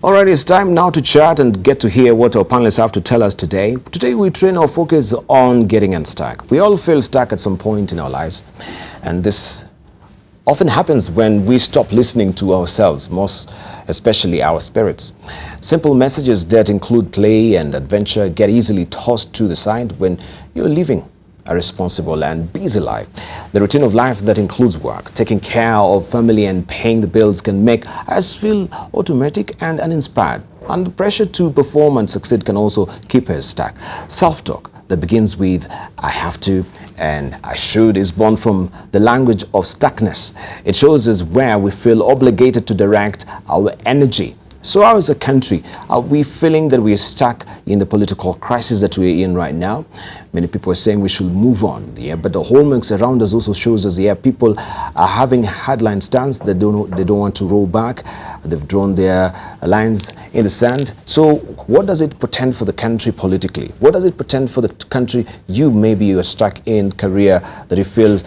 Alright, it's time now to chat and get to hear what our panelists have to tell us today. Today we train our focus on getting unstuck. We all feel stuck at some point in our lives, and this often happens when we stop listening to ourselves, most especially our spirits. Simple messages that include play and adventure get easily tossed to the side when you're living a responsible and busy life. The routine of life that includes work, taking care of family and paying the bills can make us feel automatic and uninspired. And the pressure to perform and succeed can also keep us stuck. Self-talk that begins with "I have to" and "I should" is born from the language of stuckness. It shows us where we feel obligated to direct our energy. So how as a country are we feeling that we are stuck in the political crisis that we're in right now? Many people are saying we should move on, but the hallmarks around us also shows us, people are having headline stance. They don't want to roll back. They've drawn their lines in the sand. So what does it portend for the country politically? What does it portend for the country? Maybe you're stuck in career that you feel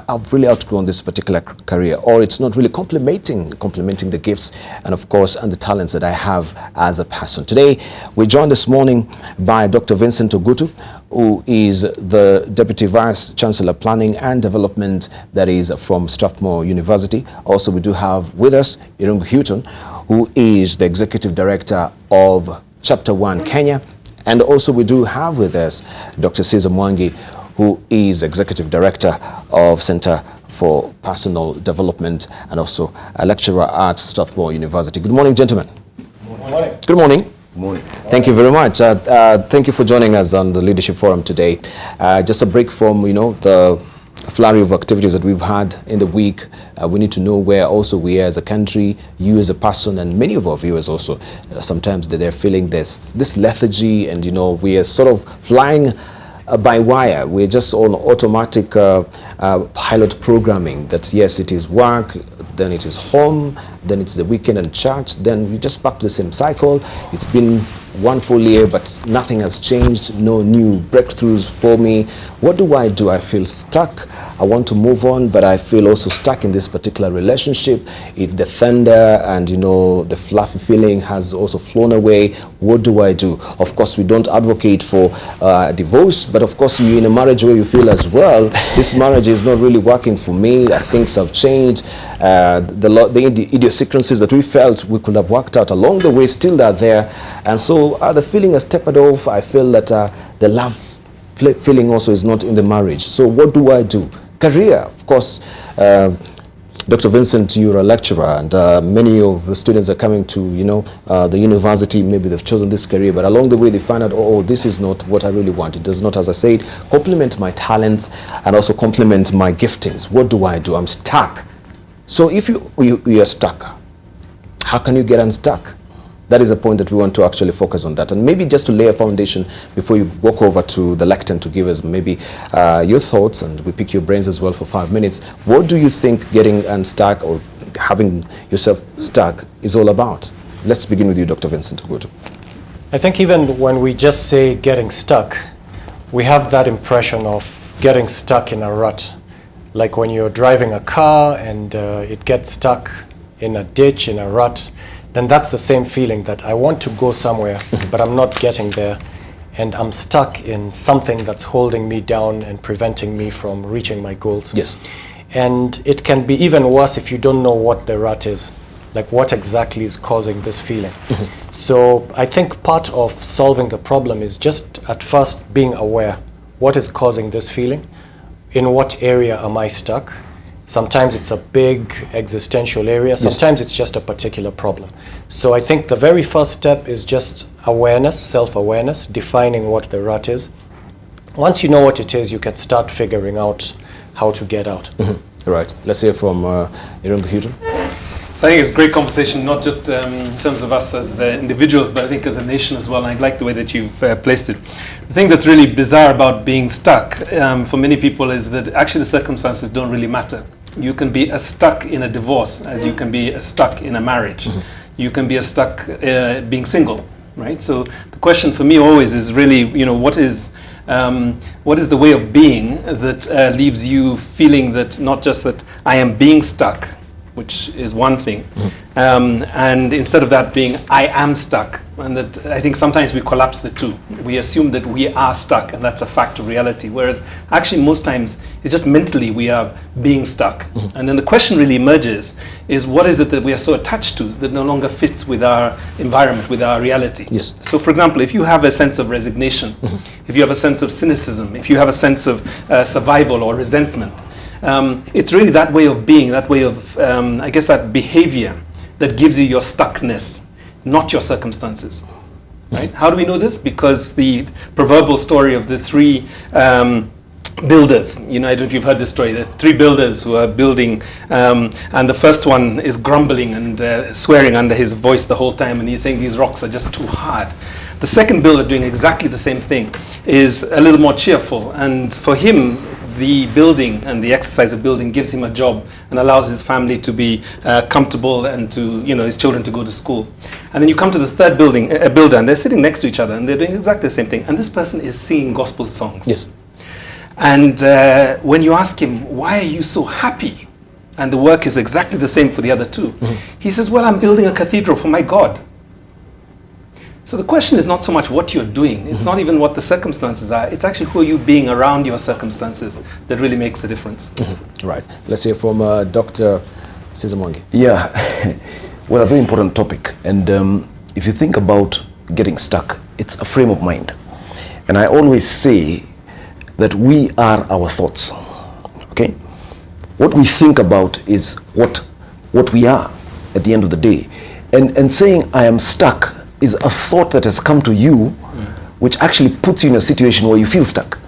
I've really outgrown this particular career, or it's not really complementing the gifts and of course and the talents that I have as a person. Today we're joined this morning by Dr. Vincent Ogutu, who is the Deputy Vice Chancellor Planning and Development, that is from Strathmore University. Also we do have with us Irungu Houghton, who is the Executive Director of Chapter 1 Kenya, and also we do have with us Dr. Mwangi, who is Executive Director of Center for Personal Development and also a lecturer at Strathmore University. Good morning, gentlemen. Good morning. Good morning. Good morning. Thank you very much. Thank you for joining us on the Leadership Forum today. Just a break from, the flurry of activities that we've had in the week. We need to know where also we are as a country, you as a person, and many of our viewers also. Sometimes they're feeling this lethargy, and, we are sort of flying by wire. We're just on automatic pilot programming that yes, it is work, then it is home, then it's the weekend and church, then we just back to the same cycle. It's been one full year, but nothing has changed, no new breakthroughs for me. What do? I feel stuck. I want to move on, but I feel also stuck in this particular relationship. The thunder and the fluffy feeling has also flown away. What do? Of course, we don't advocate for divorce, but of course you're in a marriage where you feel as well, this marriage is not really working for me. Things have changed. The idiosyncrasies that we felt we could have worked out along the way still are there, and so the feeling has tapered off. I feel that the love feeling also is not in the marriage. So what do? Career, of course. Dr. Vincent, you're a lecturer, and many of the students are coming to the university. Maybe they've chosen this career, but along the way they find out, oh, this is not what I really want. It does not, as I said, complement my talents and also complement my giftings. What do? I'm stuck. So if you are stuck, how can you get unstuck? That is a point that we want to actually focus on that. And maybe just to lay a foundation before you walk over to the lectern to give us maybe your thoughts, and we pick your brains as well for 5 minutes. What do you think getting unstuck or having yourself stuck is all about? Let's begin with you, Dr. Vincent Ogutu. I think even when we just say getting stuck, we have that impression of getting stuck in a rut. Like when you're driving a car and it gets stuck in a ditch, in a rut, then that's the same feeling that I want to go somewhere, but I'm not getting there. And I'm stuck in something that's holding me down and preventing me from reaching my goals. Yes. And it can be even worse if you don't know what the rut is, like what exactly is causing this feeling. So I think part of solving the problem is just at first being aware, what is causing this feeling? In what area am I stuck? Sometimes it's a big existential area. Sometimes it's just a particular problem. So I think the very first step is just awareness, self-awareness, defining what the rut is. Once you know what it is, you can start figuring out how to get out. Right. Let's hear from Irungu Houghton. So I think it's a great conversation, not just in terms of us as individuals, but I think as a nation as well. And I like the way that you've placed it. The thing that's really bizarre about being stuck for many people is that actually the circumstances don't really matter. You can be as stuck in a divorce as you can be as stuck in a marriage. You can be as stuck being single, right? So the question for me always is really, what is the way of being that leaves you feeling that not just that I am being stuck, which is one thing. And instead of that being, I am stuck. And that I think sometimes we collapse the two. We assume that we are stuck, and that's a fact of reality. Whereas actually most times it's just mentally we are being stuck. And then the question really emerges is, what is it that we are so attached to that no longer fits with our environment, with our reality? Yes. So for example, if you have a sense of resignation, if you have a sense of cynicism, if you have a sense of survival or resentment, it's really that way of being, that way of, I guess, that behavior that gives you your stuckness, not your circumstances. Right? How do we know this? Because the proverbial story of the three builders, I don't know if you've heard this story, the three builders who are building, and the first one is grumbling and swearing under his voice the whole time, and he's saying these rocks are just too hard. The second builder, doing exactly the same thing, is a little more cheerful, and for him, the building and the exercise of building gives him a job and allows his family to be comfortable and to, his children to go to school. And then you come to the third builder, and they're sitting next to each other, and they're doing exactly the same thing. And this person is singing gospel songs. Yes. And when you ask him, why are you so happy? And the work is exactly the same for the other two. He says, well, I'm building a cathedral for my God. So the question is not so much what you're doing. It's not even what the circumstances are. It's actually who are you being around your circumstances that really makes a difference. Right. Let's hear from Dr. Mwangi. Yeah, well, a very important topic. And if you think about getting stuck, it's a frame of mind. And I always say that we are our thoughts. Okay? What we think about is what we are at the end of the day. And saying I am stuck is a thought that has come to you, which actually puts you in a situation where you feel stuck.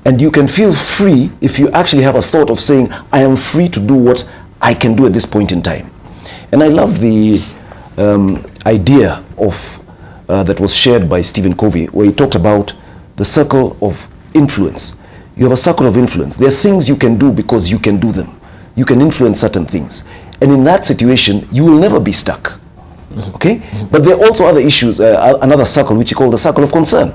And you can feel free if you actually have a thought of saying, I am free to do what I can do at this point in time. And I love the idea of that was shared by Stephen Covey, where he talked about the circle of influence. You have a circle of influence. There are things you can do because you can do them. You can influence certain things. And in that situation, you will never be stuck. Okay? But there are also other issues, another circle, which you call the circle of concern.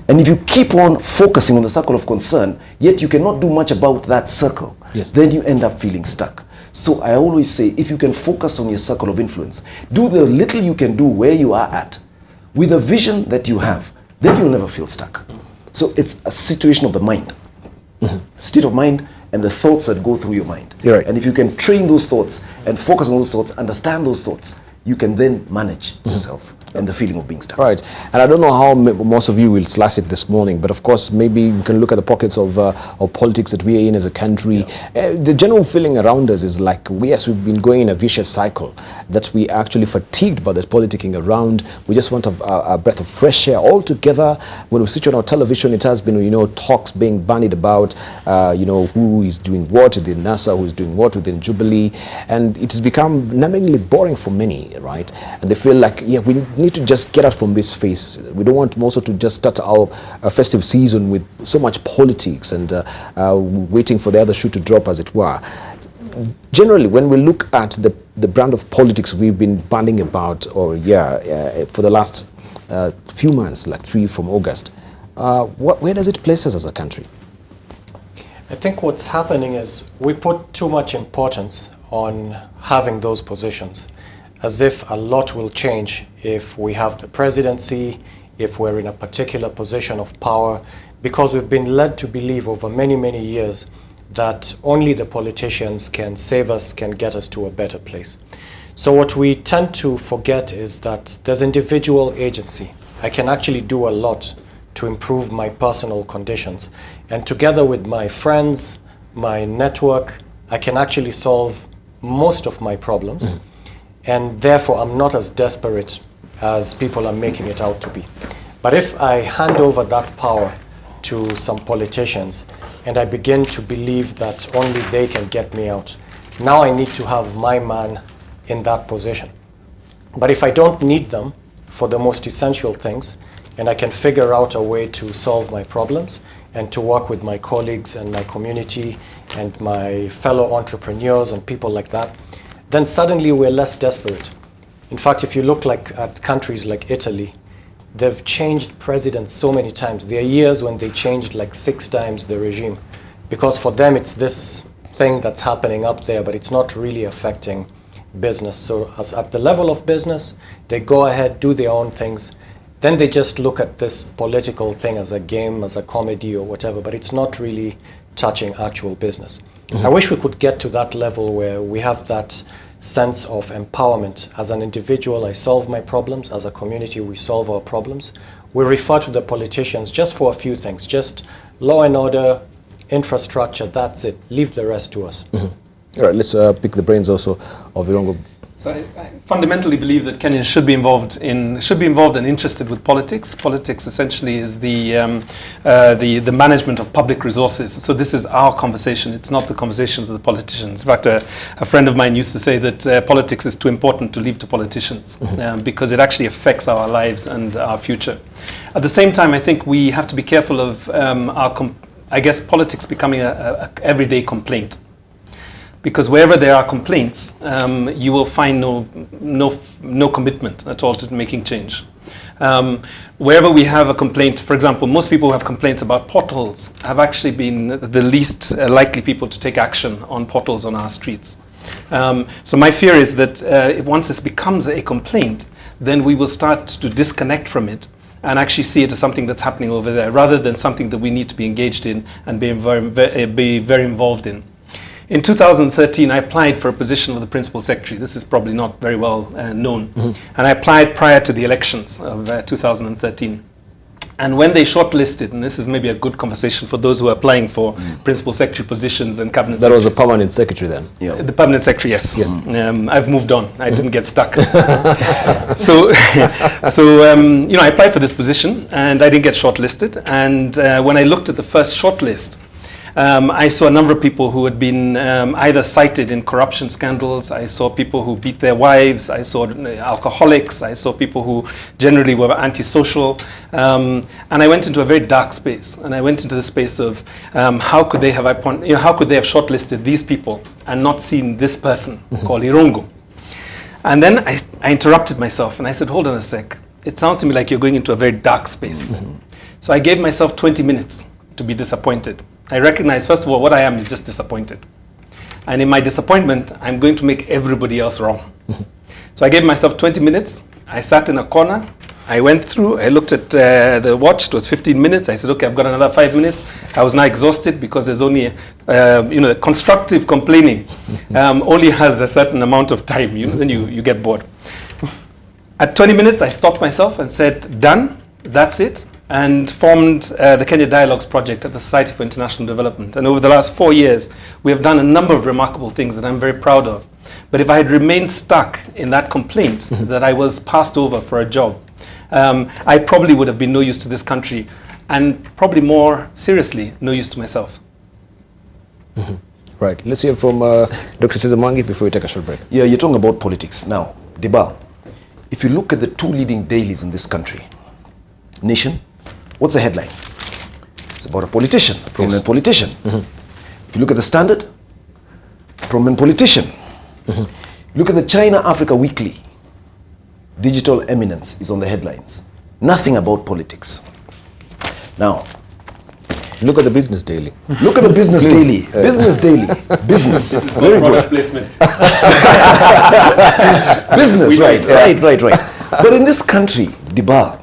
And if you keep on focusing on the circle of concern, yet you cannot do much about that circle, then you end up feeling stuck. So I always say, if you can focus on your circle of influence, do the little you can do where you are at, with a vision that you have, then you'll never feel stuck. So it's a situation of the mind, state of mind, and the thoughts that go through your mind. You're right. And if you can train those thoughts and focus on those thoughts, understand those thoughts, you can then manage yourself and the feeling of being stuck. Right. And I don't know how most of you will slice it this morning, but of course, maybe we can look at the pockets of politics that we are in as a country. The general feeling around us is like, yes, we've been going in a vicious cycle, that we are actually fatigued by the politicking around. We just want a breath of fresh air altogether. When we switch on our television, it has been, talks being bandied about, who is doing what within NASA, who is doing what within Jubilee. And it has become numbingly boring for many, right? And they feel like, we need to just get out from this phase. We don't want also to just start our festive season with so much politics and waiting for the other shoe to drop, as it were. Generally, when we look at the brand of politics we've been bandying about, for the last few months, like 3 from August, where does it place us as a country? I think what's happening is we put too much importance on having those positions, as if a lot will change if we have the presidency, if we're in a particular position of power, because we've been led to believe over many, many years that only the politicians can save us, can get us to a better place. So what we tend to forget is that there's individual agency. I can actually do a lot to improve my personal conditions. And together with my friends, my network, I can actually solve most of my problems. And therefore, I'm not as desperate as people are making it out to be. But if I hand over that power to some politicians and I begin to believe that only they can get me out, now I need to have my man in that position. But if I don't need them for the most essential things, and I can figure out a way to solve my problems and to work with my colleagues and my community and my fellow entrepreneurs and people like that, then suddenly we're less desperate. In fact, if you look at countries like Italy, they've changed presidents so many times. There are years when they changed 6 times the regime, because for them it's this thing that's happening up there, but it's not really affecting business. So as at the level of business, they go ahead, do their own things. Then they just look at this political thing as a game, as a comedy or whatever, but it's not really touching actual business. I wish we could get to that level where we have that sense of empowerment. As an individual, I solve my problems. As a community, we solve our problems. We refer to the politicians just for a few things, just law and order, infrastructure, that's it. Leave the rest to us. All right, let's pick the brains also of Irungu. So I fundamentally believe that Kenyans should be involved and interested with politics. Politics essentially is the management of public resources. So this is our conversation. It's not the conversations of the politicians. In fact, a friend of mine used to say that politics is too important to leave to politicians because it actually affects our lives and our future. At the same time, I think we have to be careful of politics becoming a everyday complaint. Because wherever there are complaints, you will find no commitment at all to making change. Wherever we have a complaint, for example, most people who have complaints about potholes have actually been the least likely people to take action on potholes on our streets. So my fear is that once this becomes a complaint, then we will start to disconnect from it and actually see it as something that's happening over there, rather than something that we need to be engaged in and be very involved in. In 2013, I applied for a position of the Principal Secretary. This is probably not very well known. And I applied prior to the elections of 2013. And when they shortlisted, and this is maybe a good conversation for those who are applying for Principal Secretary positions and Cabinet That Secretaries. was a permanent secretary then? Yeah. The permanent secretary, yes. Yes. I've moved on. I didn't get stuck. So I applied for this position and I didn't get shortlisted. And when I looked at the first shortlist, I saw a number of people who had been either cited in corruption scandals. I saw people who beat their wives. I saw alcoholics. I saw people who generally were antisocial. And I went into a very dark space. And I went into the space of how could they have shortlisted these people and not seen this person called Irungu. And then I interrupted myself and I said, hold on a sec. It sounds to me like you're going into a very dark space. So I gave myself 20 minutes to be disappointed. I recognize, first of all, what I am is just disappointed. And in my disappointment, I'm going to make everybody else wrong. So I gave myself 20 minutes. I sat in a corner. I went through. I looked at the watch. It was 15 minutes. I said, okay, I've got another 5 minutes. I was now exhausted because there's only, constructive complaining only has a certain amount of time. Then you get bored. At 20 minutes, I stopped myself and said, done. That's it. And formed the Kenya Dialogues Project at the Society for International Development. And over the last 4 years, we have done a number of remarkable things that I'm very proud of. But if I had remained stuck in that complaint that I was passed over for a job, I probably would have been no use to this country, and probably more seriously, no use to myself. Right. Let's hear from Dr. Cesar Mwangi before we take a short break. Yeah, you're talking about politics. Now, Debarl, if you look at the two leading dailies in this country, Nation, what's the headline? It's about a politician, a prominent politician. If you look at the Standard, prominent politician. Look at the China Africa Weekly, digital eminence is on the headlines. Nothing about politics. Now, look at the Business Daily. Look at the Business Daily. Business Daily. Business. This is very good placement. Business, right. But in this country, Debarl,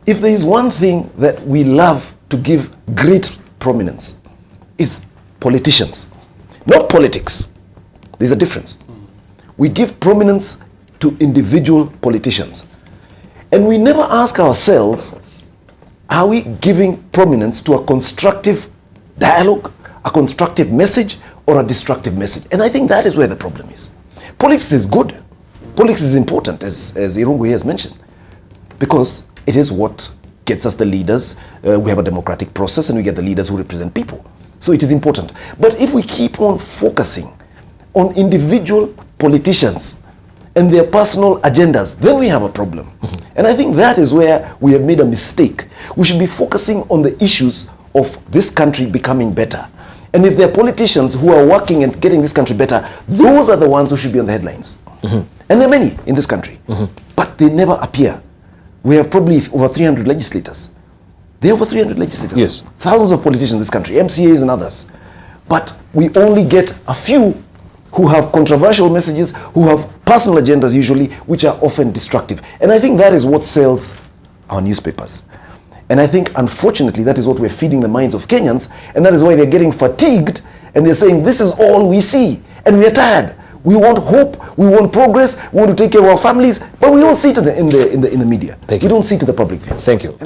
if there is one thing that we love to give great prominence, is politicians, not politics. There's a difference. We give prominence to individual politicians. And we never ask ourselves, are we giving prominence to a constructive dialogue, a constructive message, or a destructive message? And I think that is where the problem is. Politics is good. Politics is important, as Irungu has mentioned, because it is what gets us the leaders. We have a democratic process and we get the leaders who represent people. So it is important. But if we keep on focusing on individual politicians and their personal agendas, then we have a problem. And I think that is where we have made a mistake. We should be focusing on the issues of this country becoming better. And if there are politicians who are working and getting this country better, those are the ones who should be on the headlines. And there are many in this country, but they never appear. We have probably over 300 legislators. There are over 300 legislators. Yes. Thousands of politicians in this country, MCAs and others. but we only get a few who have controversial messages, who have personal agendas usually, which are often destructive. And I think that is what sells our newspapers. And I think, unfortunately, that is what we're feeding the minds of Kenyans, and that is why they're getting fatigued, and they're saying, this is all we see, and we're tired. We want hope, we want progress, we want to take care of our families, but we don't see it in the media. Thank you. We don't see it in the public view. Thank you.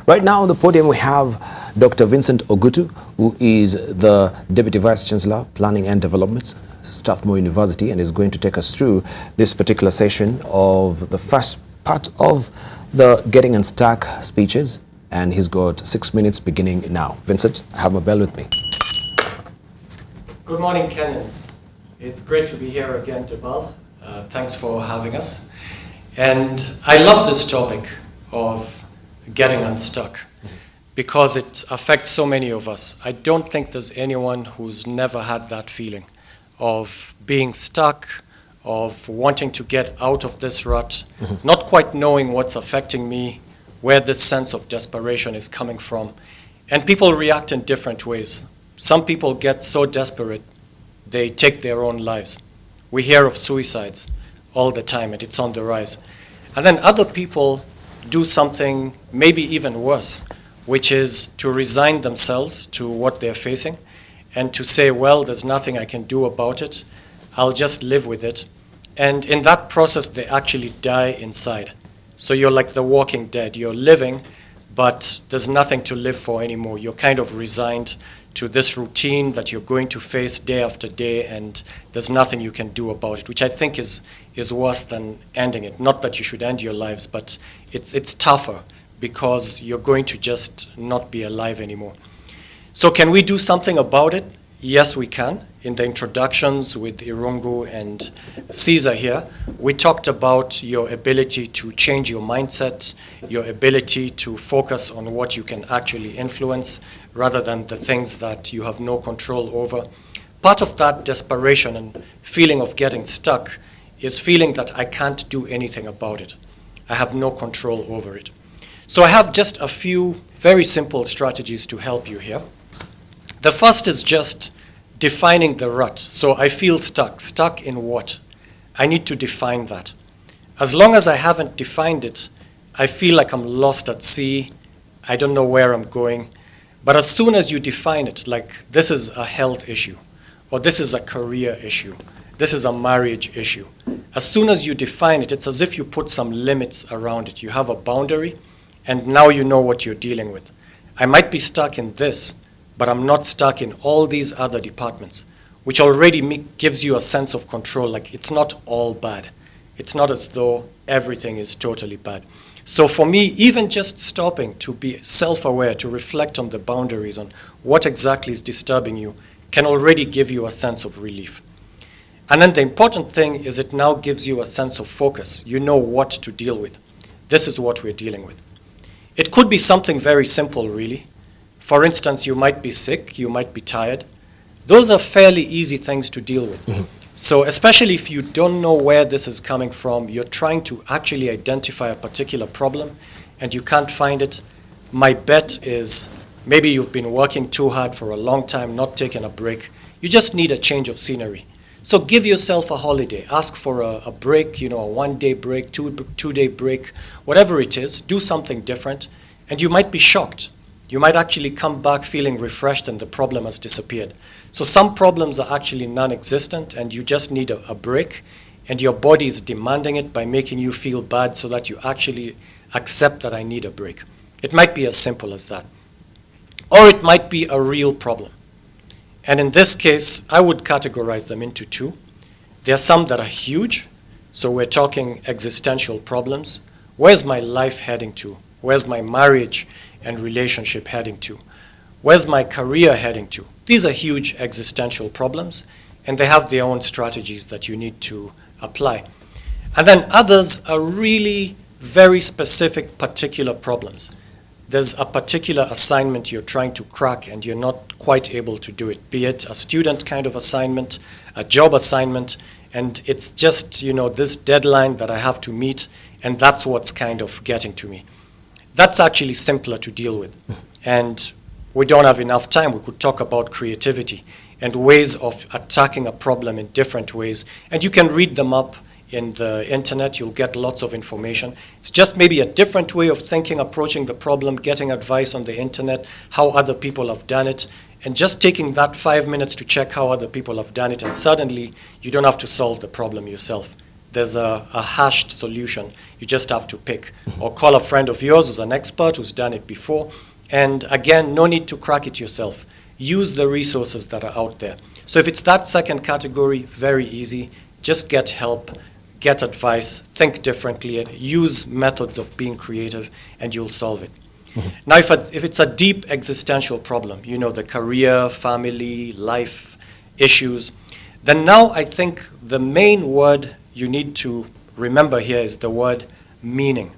Right now on the podium we have Dr. Vincent Ogutu, who is the Deputy Vice Chancellor, Planning and Development, Strathmore University, and is going to take us through this particular session of the first part of the Getting Unstuck speeches, and he's got 6 minutes beginning now. Vincent, I have my bell with me. Good morning, Kenyans. It's great to be here again, Debarl. Thanks for having us. And I love this topic of getting unstuck because it affects so many of us. I don't think there's anyone who's never had that feeling of being stuck, of wanting to get out of this rut, not quite knowing what's affecting me, where this sense of desperation is coming from. And people react in different ways. Some people get so desperate, they take their own lives. We hear of suicides all the time, and it's on the rise. And then other people do something maybe even worse, which is to resign themselves to what they're facing and to say, well, there's nothing I can do about it. I'll just live with it. And in that process, they actually die inside. So you're like the walking dead. You're living, but there's nothing to live for anymore. You're kind of resigned to this routine that you're going to face day after day, and there's nothing you can do about it, which I think is worse than ending it. Not that you should end your lives, but it's tougher because you're going to just not be alive anymore. So can we do something about it? Yes, we can. In the introductions with Irungu and Caesar here, we talked about your ability to change your mindset, your ability to focus on what you can actually influence rather than the things that you have no control over. Part of that desperation and feeling of getting stuck is feeling that I can't do anything about it. I have no control over it. So I have just a few very simple strategies to help you here. The first is just defining the rut. So I feel stuck. Stuck in what? I need to define that. As long as I haven't defined it, I feel like I'm lost at sea. I don't know where I'm going. But as soon as you define it, like this is a health issue, or this is a career issue, this is a marriage issue, as soon as you define it, it's as if you put some limits around it. You have a boundary, and now you know what you're dealing with. I might be stuck in this, but I'm not stuck in all these other departments, which already gives you a sense of control, like it's not all bad. It's not as though everything is totally bad. So for me, even just stopping to be self-aware, to reflect on the boundaries, on what exactly is disturbing you, can already give you a sense of relief. And then the important thing is it now gives you a sense of focus. You know what to deal with. This is what we're dealing with. It could be something very simple, really. For instance, you might be sick, you might be tired. Those are fairly easy things to deal with. So especially if you don't know where this is coming from, you're trying to actually identify a particular problem and you can't find it, my bet is maybe you've been working too hard for a long time, not taking a break. You just need a change of scenery. So give yourself a holiday. Ask for a break, a 1 day break, two-day break, whatever it is. Do something different and you might be shocked. You might actually come back feeling refreshed and the problem has disappeared. So some problems are actually non-existent and you just need a break and your body is demanding it by making you feel bad so that you actually accept that I need a break. It might be as simple as that. Or it might be a real problem. And in this case, I would categorize them into two. There are some that are huge. So we're talking existential problems. Where's my life heading to? Where's my marriage and relationship heading to? Where's my career heading to? These are huge existential problems, and they have their own strategies that you need to apply. And then others are really very specific, particular problems. There's a particular assignment you're trying to crack and you're not quite able to do it, be it a student kind of assignment, a job assignment, and it's just, this deadline that I have to meet, and that's what's kind of getting to me. That's actually simpler to deal with. And we don't have enough time. We could talk about creativity. and ways of attacking a problem in different ways. And you can read them up in the internet. You'll get lots of information. It's just maybe a different way of thinking, approaching the problem, getting advice on the internet, how other people have done it, and just taking that 5 minutes to check how other people have done it, and suddenly you don't have to solve the problem yourself. There's a hashed solution. You just have to pick, or call a friend of yours who's an expert, who's done it before. And again, no need to crack it yourself. Use the resources that are out there. So if it's that second category, very easy. Just get help, get advice, think differently, and use methods of being creative, and you'll solve it. Now, if it's a deep existential problem, you know, the career, family, life issues, then now I think the main word you need to remember here is the word meaning.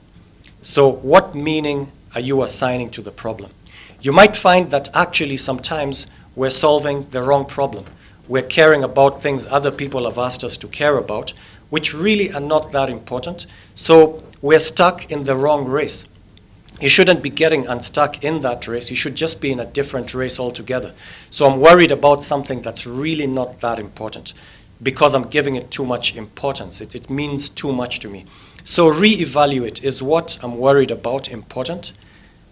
So what meaning are you assigning to the problem? You might find that actually sometimes we're solving the wrong problem. We're caring about things other people have asked us to care about, which really are not that important. So we're stuck in the wrong race. You shouldn't be getting unstuck in that race. You should just be in a different race altogether. So I'm worried about something that's really not that important because I'm giving it too much importance. It means too much to me. So reevaluate. Is what I'm worried about important?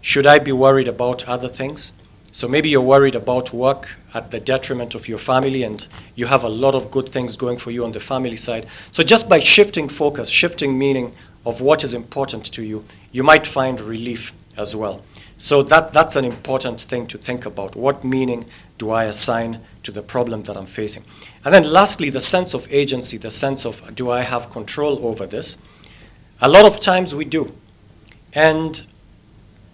Should I be worried about other things? So maybe you're worried about work at the detriment of your family, and you have a lot of good things going for you on the family side. So just by shifting focus, shifting meaning of what is important to you, you might find relief as well. So that's an important thing to think about. What meaning do I assign to the problem that I'm facing? And then lastly, the sense of agency, the sense of, do I have control over this? A lot of times we do. And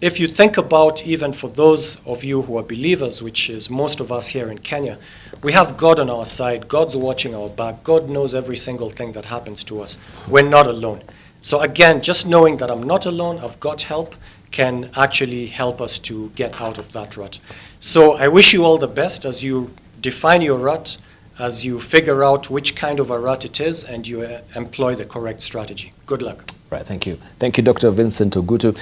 if you think about, even for those of you who are believers, which is most of us here in Kenya, we have God on our side. God's watching our back. God knows every single thing that happens to us. We're not alone. So again, just knowing that I'm not alone, I've got help, can actually help us to get out of that rut. So I wish you all the best as you define your rut, as you figure out which kind of a rut it is, and you employ the correct strategy. Good luck. Right, thank you. Thank you, Dr. Vincent Ogutu.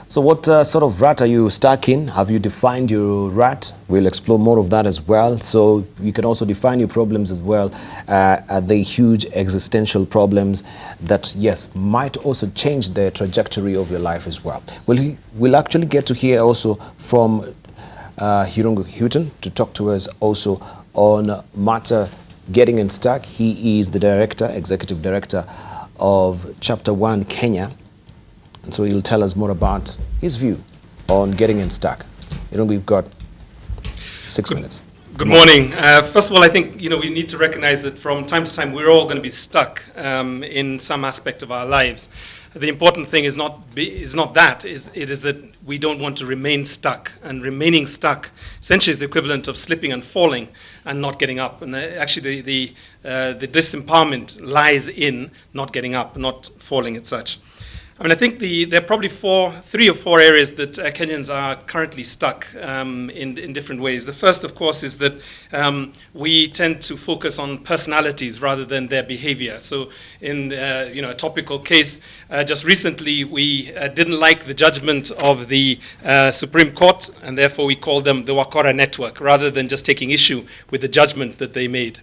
So what sort of rut are you stuck in? Have you defined your rut? We'll explore more of that as well. So you can also define your problems as well. Are they huge existential problems that, yes, might also change the trajectory of your life as well? We'll actually get to hear also from Irungu Houghton to talk to us also on matter getting unstuck. He is the director, executive director of Chapter 1 Kenya. And so he'll tell us more about his view on getting unstuck. We've got 6 minutes. Good morning. First of all, I think we need to recognize that from time to time we're all going to be stuck in some aspect of our lives. The important thing is not that. It is that we don't want to remain stuck. And remaining stuck essentially is the equivalent of slipping and falling and not getting up. And actually the disempowerment lies in not getting up, not falling as such. I mean, I think there are probably 3 or 4 areas that Kenyans are currently stuck in different ways. The first, of course, is that we tend to focus on personalities rather than their behavior. So in a topical case, just recently we didn't like the judgment of the Supreme Court, and therefore we called them the Wakora Network, rather than just taking issue with the judgment that they made.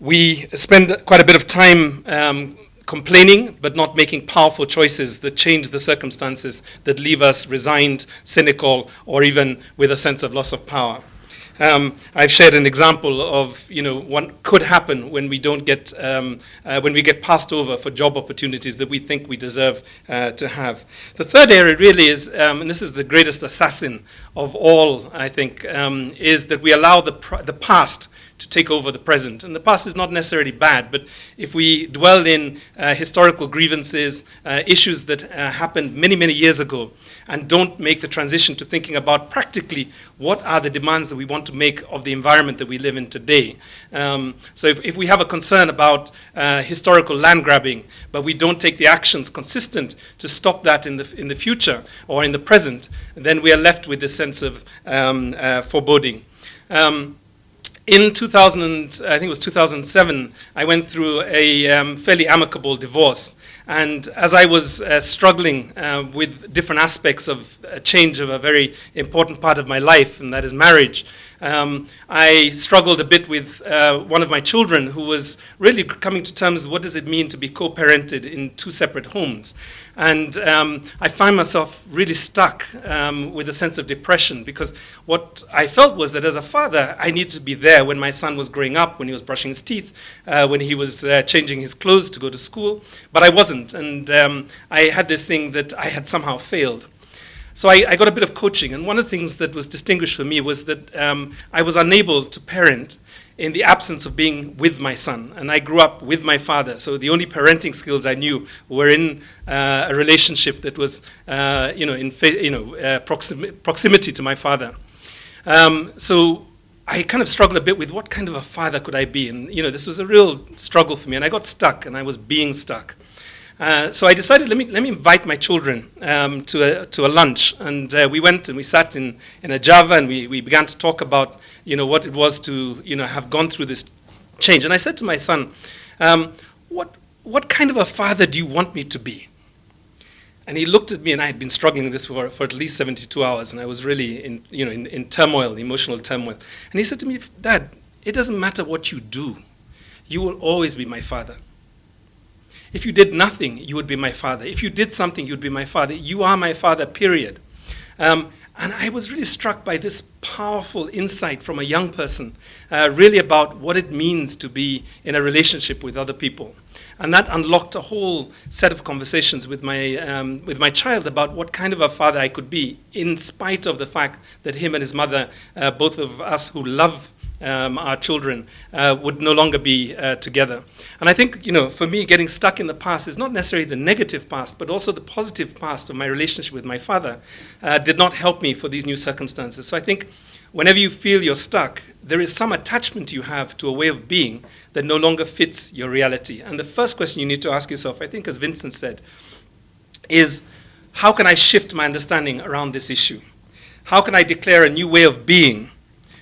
We spend quite a bit of time complaining, but not making powerful choices that change the circumstances, that leave us resigned, cynical, or even with a sense of loss of power. I've shared an example of what could happen when we don't get when we get passed over for job opportunities that we think we deserve to have. The third area really is, and this is the greatest assassin of all, I think, is that we allow the past to take over the present. And the past is not necessarily bad, but if we dwell in historical grievances, issues that happened many, many years ago, and don't make the transition to thinking about practically what are the demands that we want to make of the environment that we live in today. So if we have a concern about historical land grabbing, but we don't take the actions consistent to stop that in the future or in the present, then we are left with this sense of foreboding. In 2000, I think it was 2007, I went through a fairly amicable divorce. And as I was struggling with different aspects of a change of a very important part of my life, and that is marriage, I struggled a bit with one of my children who was really coming to terms with what does it mean to be co-parented in two separate homes. And I find myself really stuck with a sense of depression, because what I felt was that as a father, I needed to be there when my son was growing up, when he was brushing his teeth, when he was changing his clothes to go to school, but I wasn't. And I had this thing that I had somehow failed. So I got a bit of coaching, and one of the things that was distinguished for me was that I was unable to parent in the absence of being with my son. And I grew up with my father, so the only parenting skills I knew were in a relationship that was, proximity to my father. So I kind of struggled a bit with what kind of a father could I be, and this was a real struggle for me, and I got stuck, and I was being stuck. So I decided, let me invite my children to a lunch, and we went and we sat in a Java, and we began to talk about what it was to have gone through this change. And I said to my son, what kind of a father do you want me to be? And he looked at me, and I had been struggling with this for at least 72 hours, and I was really in turmoil, emotional turmoil. And he said to me, Dad, it doesn't matter what you do, you will always be my father. If you did nothing, you would be my father. If you did something, you would be my father. You are my father, period. And I was really struck by this powerful insight from a young person, really about what it means to be in a relationship with other people. And that unlocked a whole set of conversations with my child about what kind of a father I could be, in spite of the fact that him and his mother, both of us who love our children, would no longer be together. And I think, for me, getting stuck in the past is not necessarily the negative past, but also the positive past of my relationship with my father did not help me for these new circumstances. So I think whenever you feel you're stuck, there is some attachment you have to a way of being that no longer fits your reality. And the first question you need to ask yourself, I think, as Vincent said, is how can I shift my understanding around this issue? How can I declare a new way of being?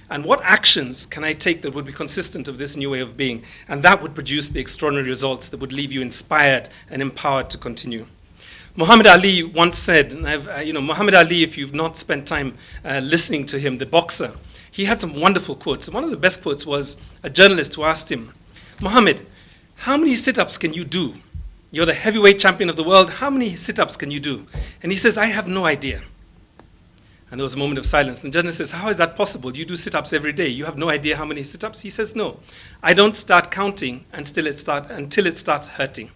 And what actions can I take that would be consistent of this new way of being? And that would produce the extraordinary results that would leave you inspired and empowered to continue. Muhammad Ali once said, and Muhammad Ali, if you've not spent time listening to him, the boxer, he had some wonderful quotes. And one of the best quotes was a journalist who asked him, Muhammad, how many sit-ups can you do? You're the heavyweight champion of the world. How many sit-ups can you do? And he says, I have no idea. And there was a moment of silence. And the journalist says, how is that possible? You do sit-ups every day. You have no idea how many sit-ups? He says, no. I don't start counting until it starts hurting.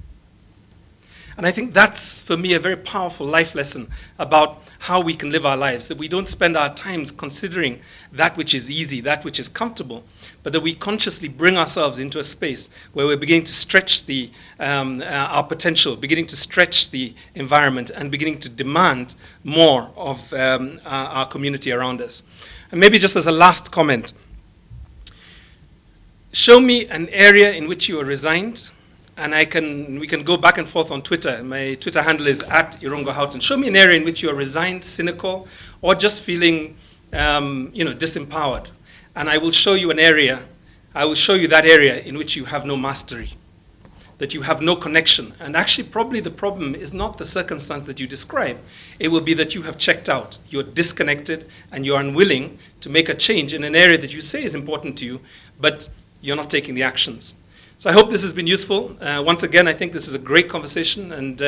And I think that's, for me, a very powerful life lesson about how we can live our lives, that we don't spend our times considering that which is easy, that which is comfortable, but that we consciously bring ourselves into a space where we're beginning to stretch our potential, beginning to stretch the environment, and beginning to demand more of our community around us. And maybe just as a last comment, show me an area in which you are resigned, and we can go back and forth on Twitter. My Twitter handle is @Irungu Houghton. Show me an area in which you are resigned, cynical, or just feeling disempowered. And I will show you that area in which you have no mastery, that you have no connection. And actually, probably the problem is not the circumstance that you describe. It will be that you have checked out, you're disconnected, and you're unwilling to make a change in an area that you say is important to you, but you're not taking the actions. So I hope this has been useful. Once again, I think this is a great conversation. And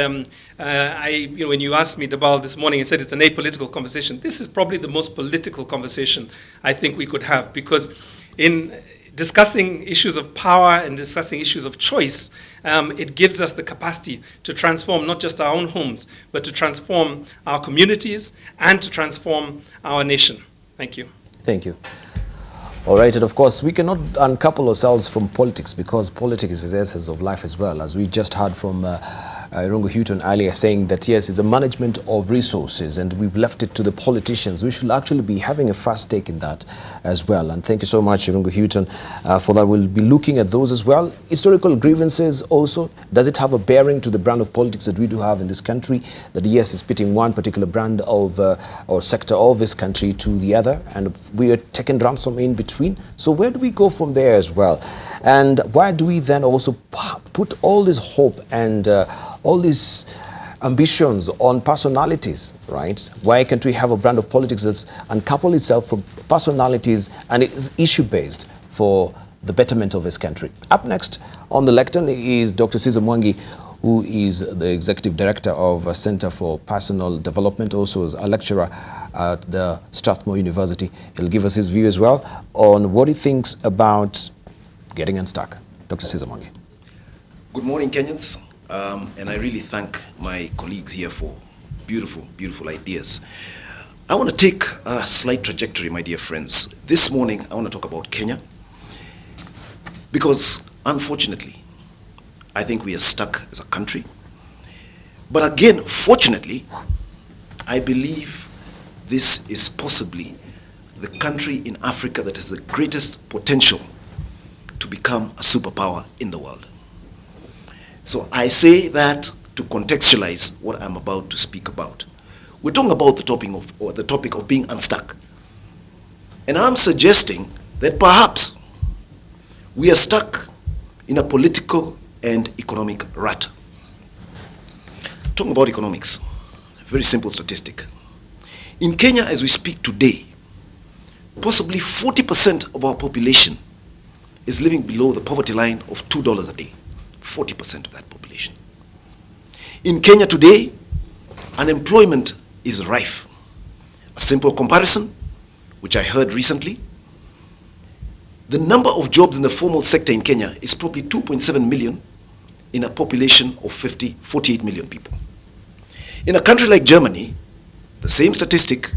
when you asked me, Debarl, this morning, I said it's an apolitical conversation. This is probably the most political conversation I think we could have, because in discussing issues of power and discussing issues of choice, it gives us the capacity to transform not just our own homes, but to transform our communities and to transform our nation. Thank you. Thank you. All right, and of course, we cannot uncouple ourselves from politics, because politics is the essence of life as well, as we just heard from Irungu Houghton earlier, saying that yes, it's a management of resources and we've left it to the politicians. We should actually be having a first stake in that as well. And thank you so much, Irungu Houghton, for that. We'll be looking at those as well. Historical grievances also, does it have a bearing to the brand of politics that we do have in this country? That yes, is pitting one particular brand of or sector of this country to the other, and we are taking ransom in between. So where do we go from there as well? And why do we then also put all this hope and all this ambitions, on personalities, right? Why can't we have a brand of politics that's uncoupled itself from personalities and is issue-based for the betterment of this country? Up next on the lectern is Dr. Caesar Mwangi, who is the Executive Director of Center for Personal Development, also as a lecturer at the Strathmore University. He'll give us his view as well on what he thinks about getting unstuck. Dr. Caesar Mwangi. Good morning, Kenyans. And I really thank my colleagues here for beautiful, beautiful ideas. I want to take a slight trajectory, my dear friends. This morning, I want to talk about Kenya because, unfortunately, I think we are stuck as a country. But again, fortunately, I believe this is possibly the country in Africa that has the greatest potential to become a superpower in the world. So I say that to contextualize what I'm about to speak about. We're talking about the topic of being unstuck. And I'm suggesting that perhaps we are stuck in a political and economic rut. Talking about economics, very simple statistic. In Kenya, as we speak today, possibly 40% of our population is living below the poverty line of $2 a day. 40% of that population. In Kenya today, unemployment is rife. A simple comparison, which I heard recently, the number of jobs in the formal sector in Kenya is probably 2.7 million in a population of 48 million people. In a country like Germany, the same statistic,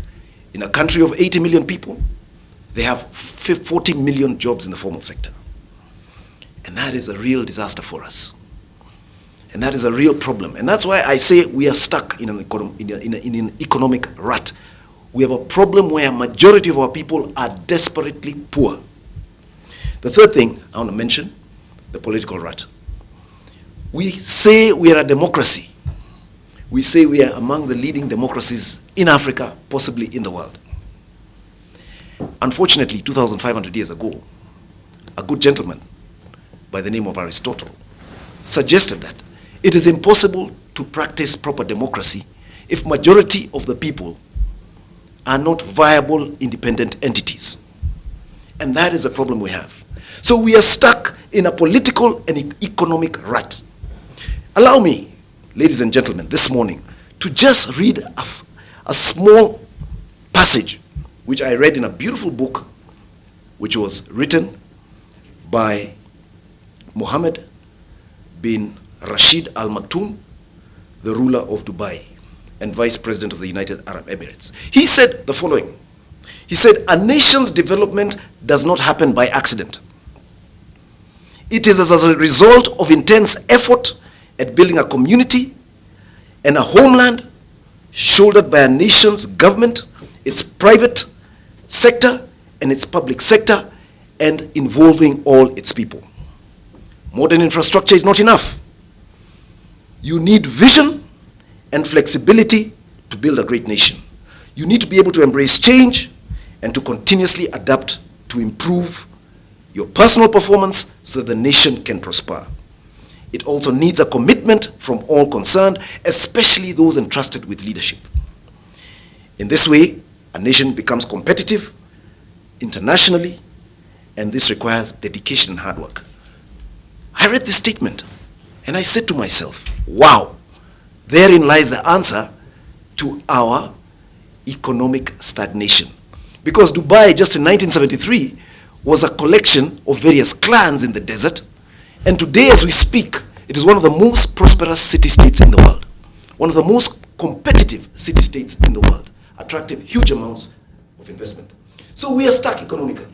in a country of 80 million people, they have 40 million jobs in the formal sector. And that is a real disaster for us. And that is a real problem. And that's why I say we are stuck in an economic rut. We have a problem where a majority of our people are desperately poor. The third thing I want to mention, the political rut. We say we are a democracy. We say we are among the leading democracies in Africa, possibly in the world. Unfortunately, 2,500 years ago, a good gentleman by the name of Aristotle suggested that it is impossible to practice proper democracy if majority of the people are not viable independent entities. And that is a problem we have. So we are stuck in a political and economic rut. Allow me, ladies and gentlemen, this morning to just read a small passage which I read in a beautiful book which was written by Mohammed bin Rashid Al Maktoum, the ruler of Dubai and vice president of the United Arab Emirates. He said the following. He said, "A nation's development does not happen by accident. It is as a result of intense effort at building a community and a homeland shouldered by a nation's government, its private sector and its public sector, and involving all its people. Modern infrastructure is not enough. You need vision and flexibility to build a great nation. You need to be able to embrace change and to continuously adapt to improve your personal performance so that the nation can prosper. It also needs a commitment from all concerned, especially those entrusted with leadership. In this way, a nation becomes competitive internationally, and this requires dedication and hard work." I read this statement and I said to myself, wow, therein lies the answer to our economic stagnation. Because Dubai, just in 1973, was a collection of various clans in the desert, and today as we speak, it is one of the most prosperous city-states in the world, one of the most competitive city-states in the world, attracting huge amounts of investment. So we are stuck economically.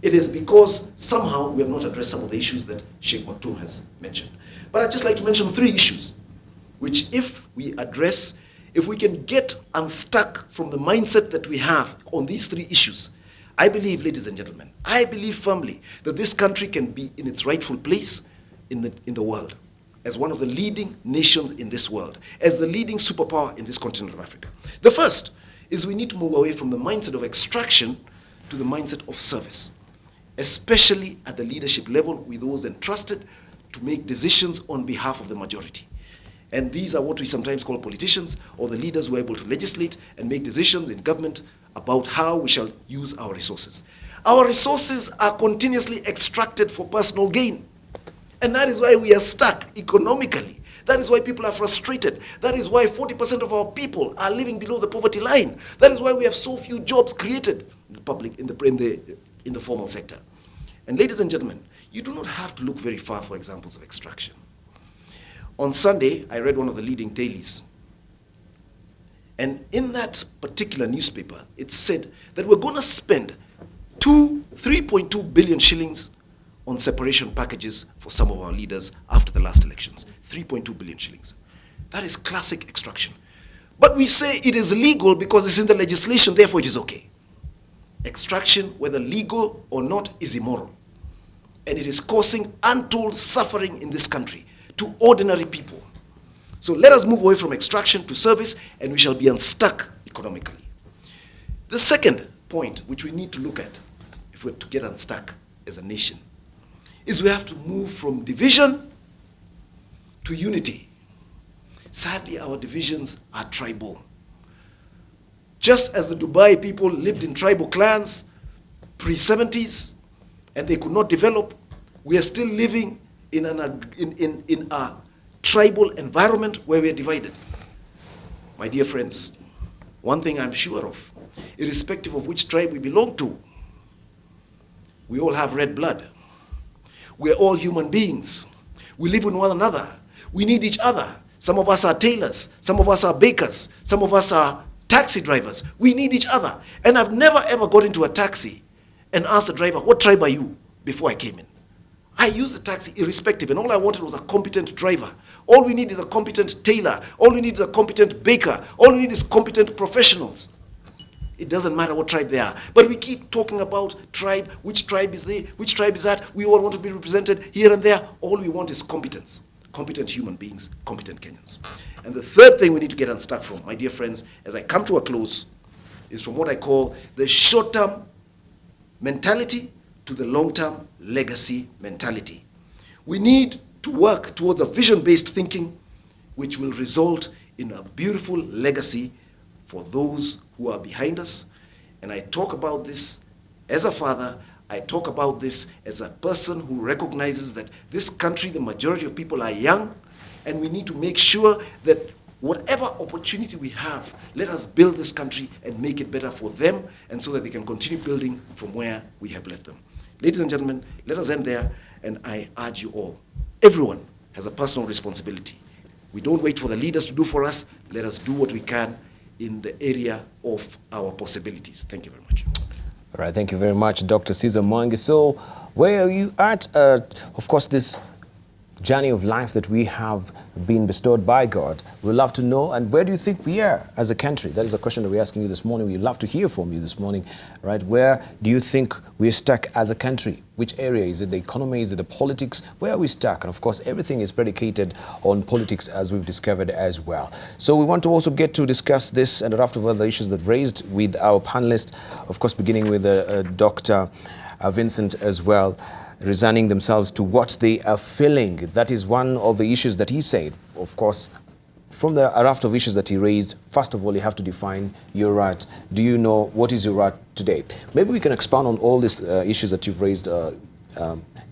It is because somehow we have not addressed some of the issues that Sheikh Maktoum has mentioned. But I'd just like to mention 3 issues, which if we address, if we can get unstuck from the mindset that we have on these 3 issues, I believe, ladies and gentlemen, I believe firmly that this country can be in its rightful place in the world, as one of the leading nations in this world, as the leading superpower in this continent of Africa. The first is we need to move away from the mindset of extraction to the mindset of service, especially at the leadership level with those entrusted to make decisions on behalf of the majority. And these are what we sometimes call politicians, or the leaders who are able to legislate and make decisions in government about how we shall use our resources. Our resources are continuously extracted for personal gain. And that is why we are stuck economically. That is why people are frustrated. That is why 40% of our people are living below the poverty line. That is why we have so few jobs created in the public, in the formal sector. And ladies and gentlemen, you do not have to look very far for examples of extraction. On Sunday, I read one of the leading dailies. And in that particular newspaper, it said that we're going to spend 3.2 billion shillings on separation packages for some of our leaders after the last elections. 3.2 billion shillings. That is classic extraction. But we say it is legal because it's in the legislation, therefore it is okay. Extraction, whether legal or not, is immoral. And it is causing untold suffering in this country to ordinary people. So let us move away from extraction to service, and we shall be unstuck economically. The second point which we need to look at if we're to get unstuck as a nation is we have to move from division to unity. Sadly, our divisions are tribal. Just as the Dubai people lived in tribal clans pre-70s and they could not develop, we are still living in a tribal environment where we are divided. My dear friends, one thing I'm sure of, irrespective of which tribe we belong to, we all have red blood. We're all human beings. We live with one another. We need each other. Some of us are tailors. Some of us are bakers. Some of us are taxi drivers. We need each other. And I've never ever got into a taxi and asked the driver, what tribe are you, before I came in. I used the taxi irrespective, and all I wanted was a competent driver. All we need is a competent tailor. All we need is a competent baker. All we need is competent professionals. It doesn't matter what tribe they are. But we keep talking about tribe, which tribe is they, which tribe is that. We all want to be represented here and there. All we want is competence. Competent human beings, competent Kenyans. And the third thing we need to get unstuck from, my dear friends, as I come to a close, is from what I call the short-term mentality to the long-term legacy mentality. We need to work towards a vision-based thinking which will result in a beautiful legacy for those who are behind us. And I talk about this as a father. I talk about this as a person who recognizes that this country, the majority of people are young, and we need to make sure that whatever opportunity we have, let us build this country and make it better for them, and so that they can continue building from where we have left them. Ladies and gentlemen, let us end there, and I urge you all, everyone has a personal responsibility. We don't wait for the leaders to do for us. Let us do what we can in the area of our possibilities. Thank you very much. All right, thank you very much, Dr. Caesar Mwangi. So where are you at, of course, this journey of life that we have been bestowed by God? We'd love to know, and where do you think we are as a country? That is a question that we're asking you this morning. We'd love to hear from you this morning, right? Where do you think we're stuck as a country? Which area? Is it the economy? Is it the politics? Where are we stuck? And of course, everything is predicated on politics, as we've discovered as well. So we want to also get to discuss this and a raft of other issues that raised with our panelists, of course, beginning with Dr. Vincent as well, resigning themselves to what they are feeling. That is one of the issues that he said. Of course, from the raft of issues that he raised, first of all, you have to define your right. Do you know what is your right today? Maybe we can expound on all these issues that you've raised,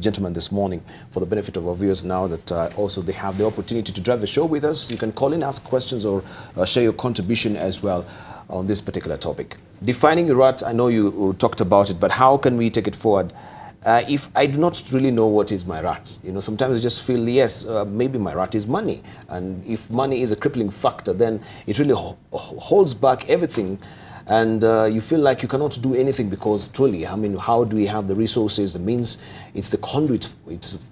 gentlemen, this morning, for the benefit of our viewers now that also they have the opportunity to drive the show with us. You can call in, ask questions, or share your contribution as well on this particular topic. Defining your right, I know you talked about it, but how can we take it forward? If I do not really know what is my right, sometimes I just feel, yes, maybe my right is money. And if money is a crippling factor, then it really holds back everything. And you feel like you cannot do anything because truly, I mean, how do we have the resources, the means? It's the conduit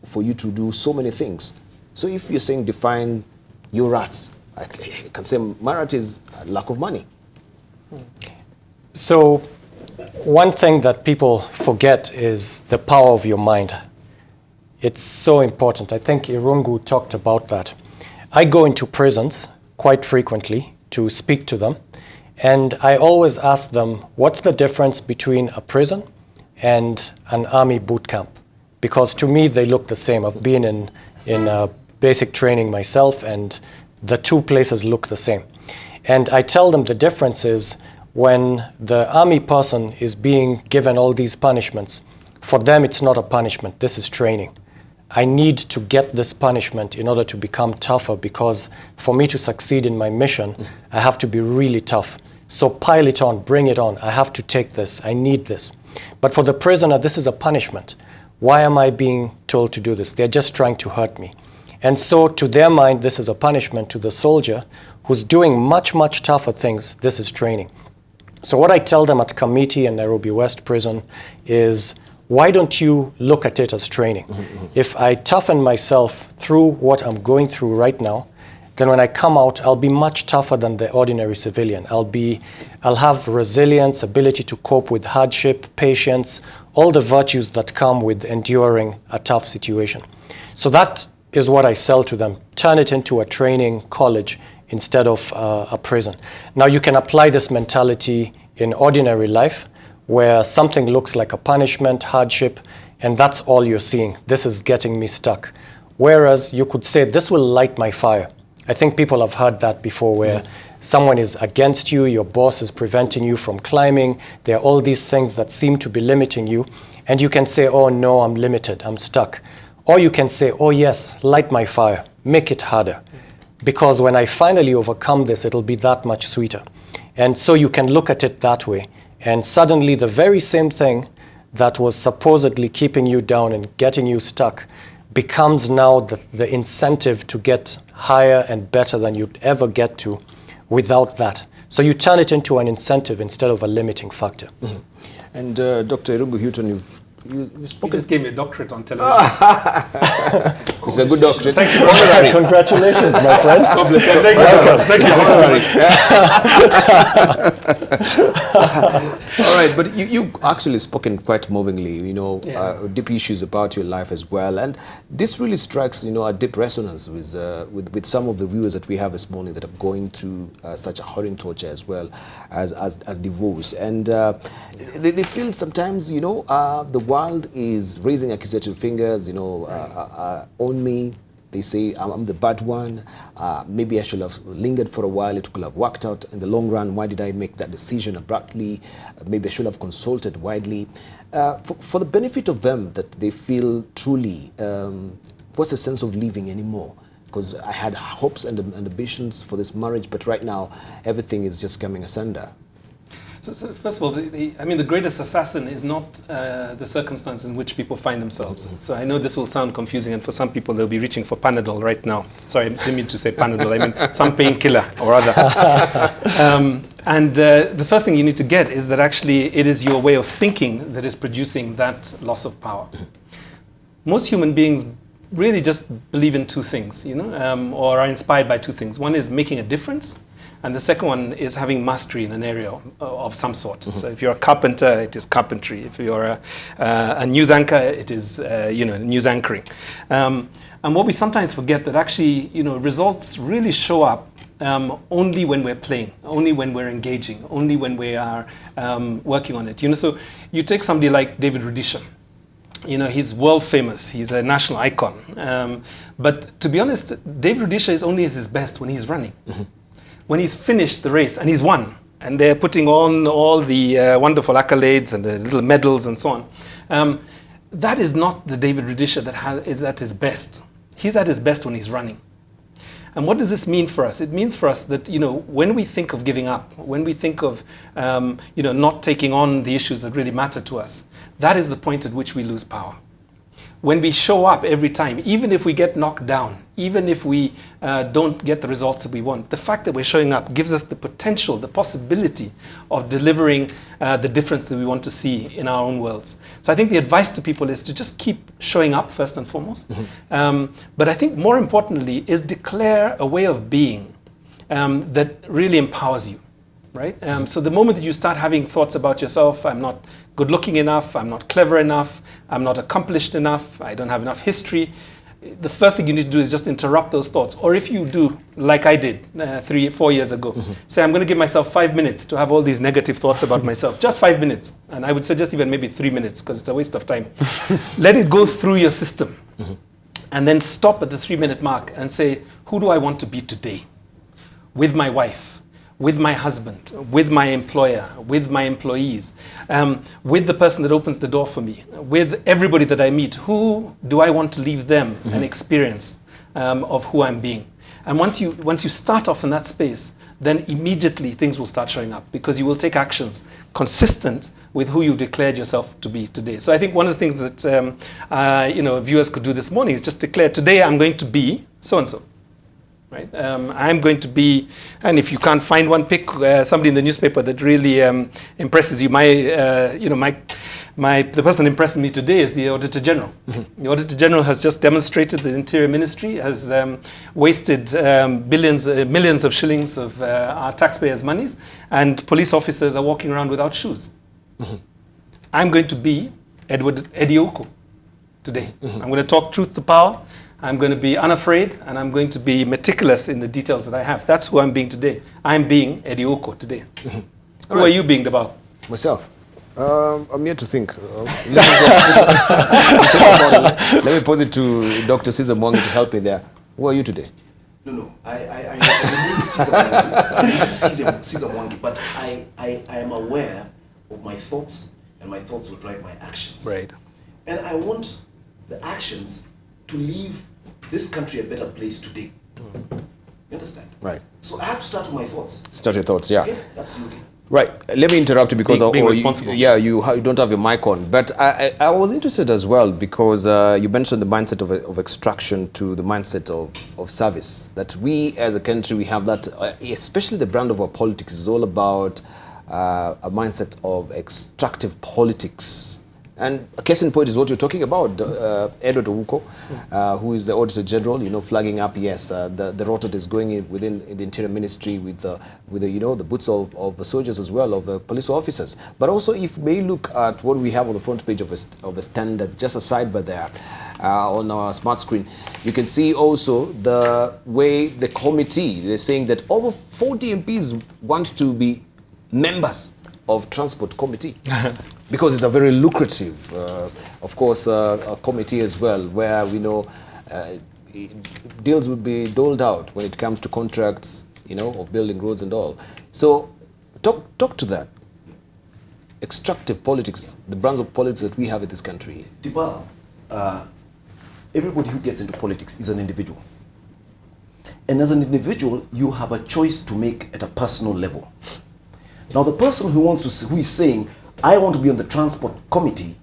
for you to do so many things. So if you're saying define your rights, I can say my right is lack of money. So one thing that people forget is the power of your mind. It's so important. I think Irungu talked about that. I go into prisons quite frequently to speak to them, and I always ask them, what's the difference between a prison and an army boot camp? Because to me, they look the same. I've been in basic training myself, and the two places look the same. And I tell them the difference is when the army person is being given all these punishments, for them it's not a punishment, this is training. I need to get this punishment in order to become tougher, because for me to succeed in my mission, I have to be really tough. So pile it on, bring it on. I have to take this, I need this. But for the prisoner, this is a punishment. Why am I being told to do this? They're just trying to hurt me. And so to their mind, this is a punishment. To the soldier who's doing much, much tougher things, this is training. So what I tell them at Committee and Nairobi West Prison is, why don't you look at it as training? If I toughen myself through what I'm going through right now, then when I come out, I'll be much tougher than the ordinary civilian. I'll have resilience, ability to cope with hardship, patience, all the virtues that come with enduring a tough situation. So that is what I sell to them. Turn it into a training college instead of a prison. Now you can apply this mentality in ordinary life, where something looks like a punishment, hardship, and that's all you're seeing. This is getting me stuck. Whereas you could say, this will light my fire. I think people have heard that before, where someone is against you, your boss is preventing you from climbing, there are all these things that seem to be limiting you, and you can say, oh no, I'm limited, I'm stuck. Or you can say, oh yes, light my fire, make it harder. Because when I finally overcome this, it'll be that much sweeter. And so you can look at it that way, and suddenly the very same thing that was supposedly keeping you down and getting you stuck becomes now the incentive to get higher and better than you'd ever get to without that. So you turn it into an incentive instead of a limiting factor. And Dr. Irungu Houghton, you've spoken. You just gave me a doctorate on television. It's a good doctorate. Thank you very much. Congratulations, my friend. God bless you. Thank you. All right, but you've actually spoken quite movingly, deep issues about your life as well. And this really strikes, a deep resonance with some of the viewers that we have this morning that are going through such a horrid torture as well as divorce. And they feel sometimes, the world is raising accusatory fingers, on me. They say, I'm the bad one. Maybe I should have lingered for a while. It could have worked out in the long run. Why did I make that decision abruptly? Maybe I should have consulted widely. For the benefit of them, that they feel truly, what's the sense of living anymore? Because I had hopes and ambitions for this marriage, but right now, everything is just coming asunder. So first of all, the greatest assassin is not the circumstance in which people find themselves. So I know this will sound confusing, and for some people, they'll be reaching for Panadol right now. Sorry, I didn't mean to say Panadol. I mean some painkiller or other. The first thing you need to get is that actually it is your way of thinking that is producing that loss of power. Most human beings really just believe in two things, or are inspired by two things. One is making a difference, and the second one is having mastery in an area of some sort. So if you're a carpenter, it is carpentry. If you're a news anchor, it is news anchoring. And what we sometimes forget that actually results really show up only when we're playing, only when we're engaging, only when we are working on it. So you take somebody like David Rudisha. He's world famous. He's a national icon. But to be honest, David Rudisha is only at his best when he's running. When he's finished the race and he's won, and they're putting on all the wonderful accolades and the little medals and so on, that is not the David Rudisha that is at his best. He's at his best when he's running. And what does this mean for us? It means for us that when we think of giving up, when we think of not taking on the issues that really matter to us, that is the point at which we lose power. When we show up every time, even if we get knocked down, even if we don't get the results that we want, the fact that we're showing up gives us the potential, the possibility of delivering the difference that we want to see in our own worlds. So I think the advice to people is to just keep showing up first and foremost. But I think more importantly is declare a way of being that really empowers you. Right? So the moment that you start having thoughts about yourself, I'm not good looking enough, I'm not clever enough, I'm not accomplished enough, I don't have enough history, the first thing you need to do is just interrupt those thoughts. Or if you do, like I did 3-4 years ago, say I'm going to give myself 5 minutes to have all these negative thoughts about myself, just 5 minutes. And I would suggest even maybe 3 minutes because it's a waste of time. Let it go through your system and then stop at the 3-minute mark and say, who do I want to be today? with my wife, with my husband, with my employer, with my employees, with the person that opens the door for me, with everybody that I meet, who do I want to leave them an experience of who I'm being? And once you start off in that space, then immediately things will start showing up, because you will take actions consistent with who you've declared yourself to be today. So I think one of the things that viewers could do this morning is just declare, today I'm going to be so-and-so. Right? I'm going to be, and if you can't find one, pick somebody in the newspaper that really impresses you. The person that impressed me today is the Auditor General. The Auditor General has just demonstrated the Interior Ministry has wasted millions of shillings of our taxpayers' monies, and police officers are walking around without shoes. I'm going to be Eddie Ogutu today. I'm going to talk truth to power. I'm going to be unafraid, and I'm going to be meticulous in the details that I have. That's who I'm being today. I'm being Eddie Ogutu today. Who are you being, Debarl? Myself. I'm here to think. Let me pose it to Dr. Caesar Mwangi to help me there. Who are you today? No. I need Caesar Mwangi, but I am aware of my thoughts, and my thoughts will drive my actions. Right. And I want the actions to leave this country a better place today. You understand? Right. So I have to start with my thoughts. Start your thoughts, yeah. Okay? Absolutely. Right. Let me interrupt you because being responsible. You don't have your mic on. But I was interested as well because you mentioned the mindset of extraction to the mindset of service. That we as a country, we have that, especially the brand of our politics is all about a mindset of extractive politics. And a case in point is what you're talking about, Edward Ogutu, who is the Auditor General, flagging up, yes, the rot that is going in within the Interior Ministry with the boots of the soldiers as well, of the police officers. But also, if you may look at what we have on the front page of a standard, just a sidebar there, on our smart screen, you can see also the way the committee, they're saying that over 40 MPs want to be members of Transport Committee. Because it's a very lucrative, of course, a committee as well, where we know deals will be doled out when it comes to contracts, of building roads and all. So talk to that. Extractive politics, the brands of politics that we have in this country. Debarl, everybody who gets into politics is an individual. And as an individual, you have a choice to make at a personal level. Now, the person who is saying, I want to be on the Transport Committee,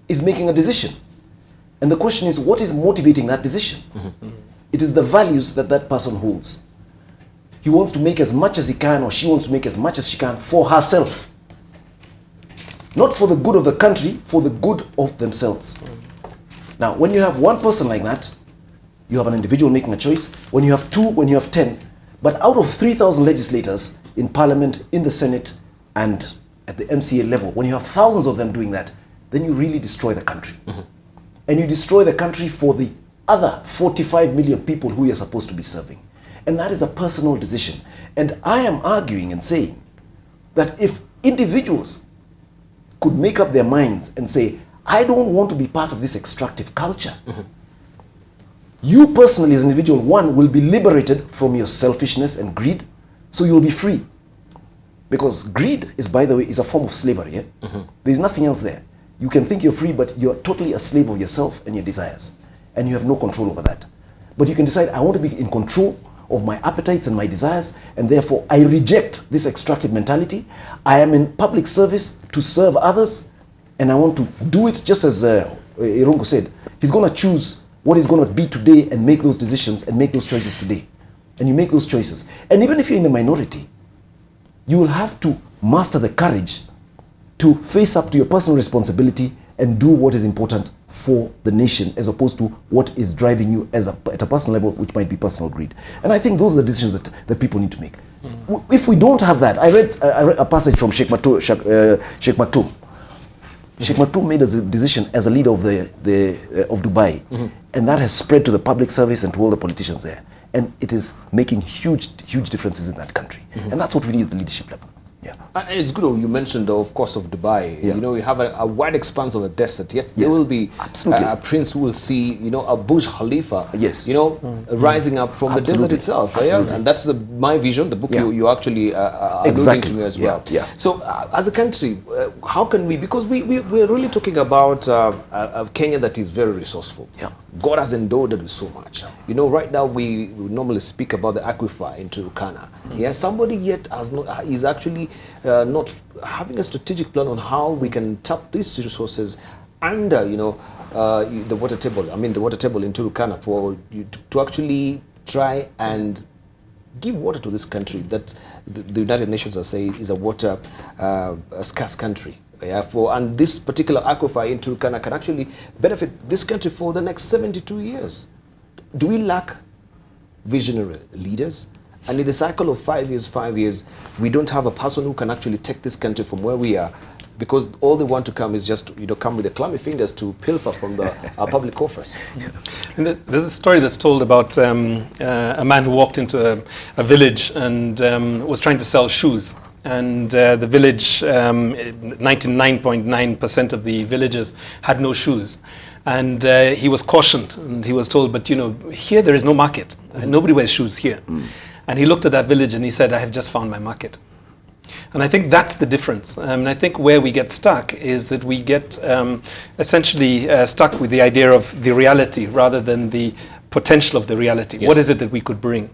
is making a decision. And the question is, what is motivating that decision? It is the values that that person holds. He wants to make as much as he can, or she wants to make as much as she can for herself. Not for the good of the country, for the good of themselves. Now, when you have one person like that, you have an individual making a choice. When you have two, when you have 10, but out of 3,000 legislators in Parliament, in the Senate, and at the MCA level, when you have thousands of them doing that, then you really destroy the country. And you destroy the country for the other 45 million people who you're supposed to be serving. And that is a personal decision. And I am arguing and saying that if individuals could make up their minds and say, I don't want to be part of this extractive culture, you personally as an individual, one, will be liberated from your selfishness and greed, so you'll be free. Because greed is, by the way, is a form of slavery. Yeah? There's nothing else there. You can think you're free, but you're totally a slave of yourself and your desires. And you have no control over that. But you can decide, I want to be in control of my appetites and my desires, and therefore I reject this extractive mentality. I am in public service to serve others, and I want to do it just as Irungu said. He's going to choose what he's going to be today and make those decisions and make those choices today. And you make those choices. And even if you're in the minority, you will have to master the courage to face up to your personal responsibility and do what is important for the nation, as opposed to what is driving you at a personal level, which might be personal greed. And I think those are the decisions that people need to make. If we don't have that, I read a passage from Sheikh Maktoum. Sheikh Maktoum made a decision as a leader of of Dubai, and that has spread to the public service and to all the politicians there. And it is making huge differences in that country. And that's what we need at the leadership level. Yeah. And it's good you mentioned, of course, of Dubai. Yeah. You know, you have a wide expanse of a desert. Yes, there Yes, will be absolutely. a prince who will see, you know, a Burj Khalifa, Yes. you know, rising up from the desert Absolutely. itself. Yeah? Absolutely. And that's my vision, the book Yeah. you actually alluding Exactly. to me as Yeah, well. yeah. So as a country, how can we, because we're really talking about a Kenya that is very resourceful. Yeah. God has endowed it with so much. You know, right now we normally speak about the aquifer in Turkana. Yeah, somebody yet has not, is actually not having a strategic plan on how we can tap these resources under, you know, the water table. I mean, the water table in Turkana for you to actually try and give water to this country that the United Nations are saying is a water a scarce country. Yeah, and this particular aquifer in Turkana can actually benefit this country for the next 72 years. Do we lack visionary leaders? And in the cycle of 5 years, we don't have a person who can actually take this country from where we are, because all they want to come is just, you know, come with the clammy fingers to pilfer from the public coffers. And there's a story that's told about a man who walked into a village and was trying to sell shoes. And the village, 99.9% of the villagers had no shoes. And he was cautioned, and he was told, but you know, here there is no market. Nobody wears shoes here. And he looked at that village and he said, I have just found my market. And I think that's the difference. And I think where we get stuck is that we get essentially stuck with the idea of the reality rather than the potential of the reality. Yes. What is it that we could bring?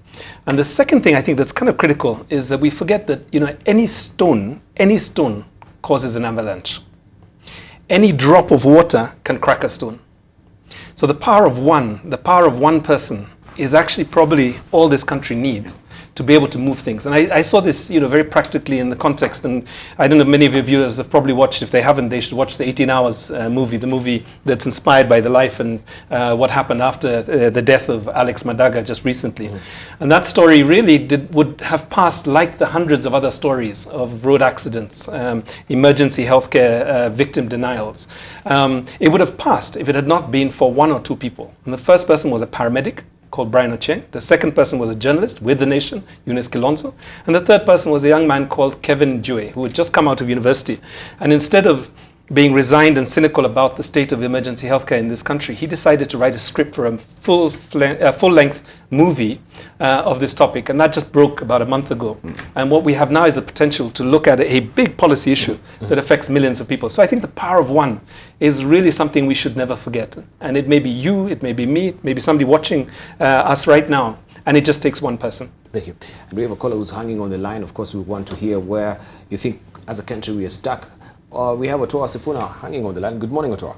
And the second thing I think that's kind of critical is that we forget that, you know, any stone causes an avalanche. Any drop of water can crack a stone. So the power of one person is actually probably all this country needs to be able to move things. And I saw this, you know, very practically in the context, and I don't know, many of your viewers have probably watched. If they haven't, they should watch the 18 Hours movie, the movie that's inspired by the life and what happened after the death of Alex Madaga just recently. And that story really would have passed like the hundreds of other stories of road accidents, emergency healthcare victim denials. It would have passed if it had not been for one or two people. And the first person was a paramedic called Brian Ochieng. The second person was a journalist with The Nation, Eunice Kilonzo. And the third person was a young man called Kevin Jue, who had just come out of university. And instead of being resigned and cynical about the state of emergency healthcare in this country, he decided to write a script for a full-length movie of this topic. And that just broke about a month ago. And what we have now is the potential to look at a big policy issue that affects millions of people. So I think the power of one is really something we should never forget. And it may be you, it may be me, it may be somebody watching us right now. And it just takes one person. Thank you. And we have a caller who's hanging on the line. Of course, we want to hear where you think, as a country, we are stuck. We have Otoa Sifuna hanging on the line. Good morning, Otoa.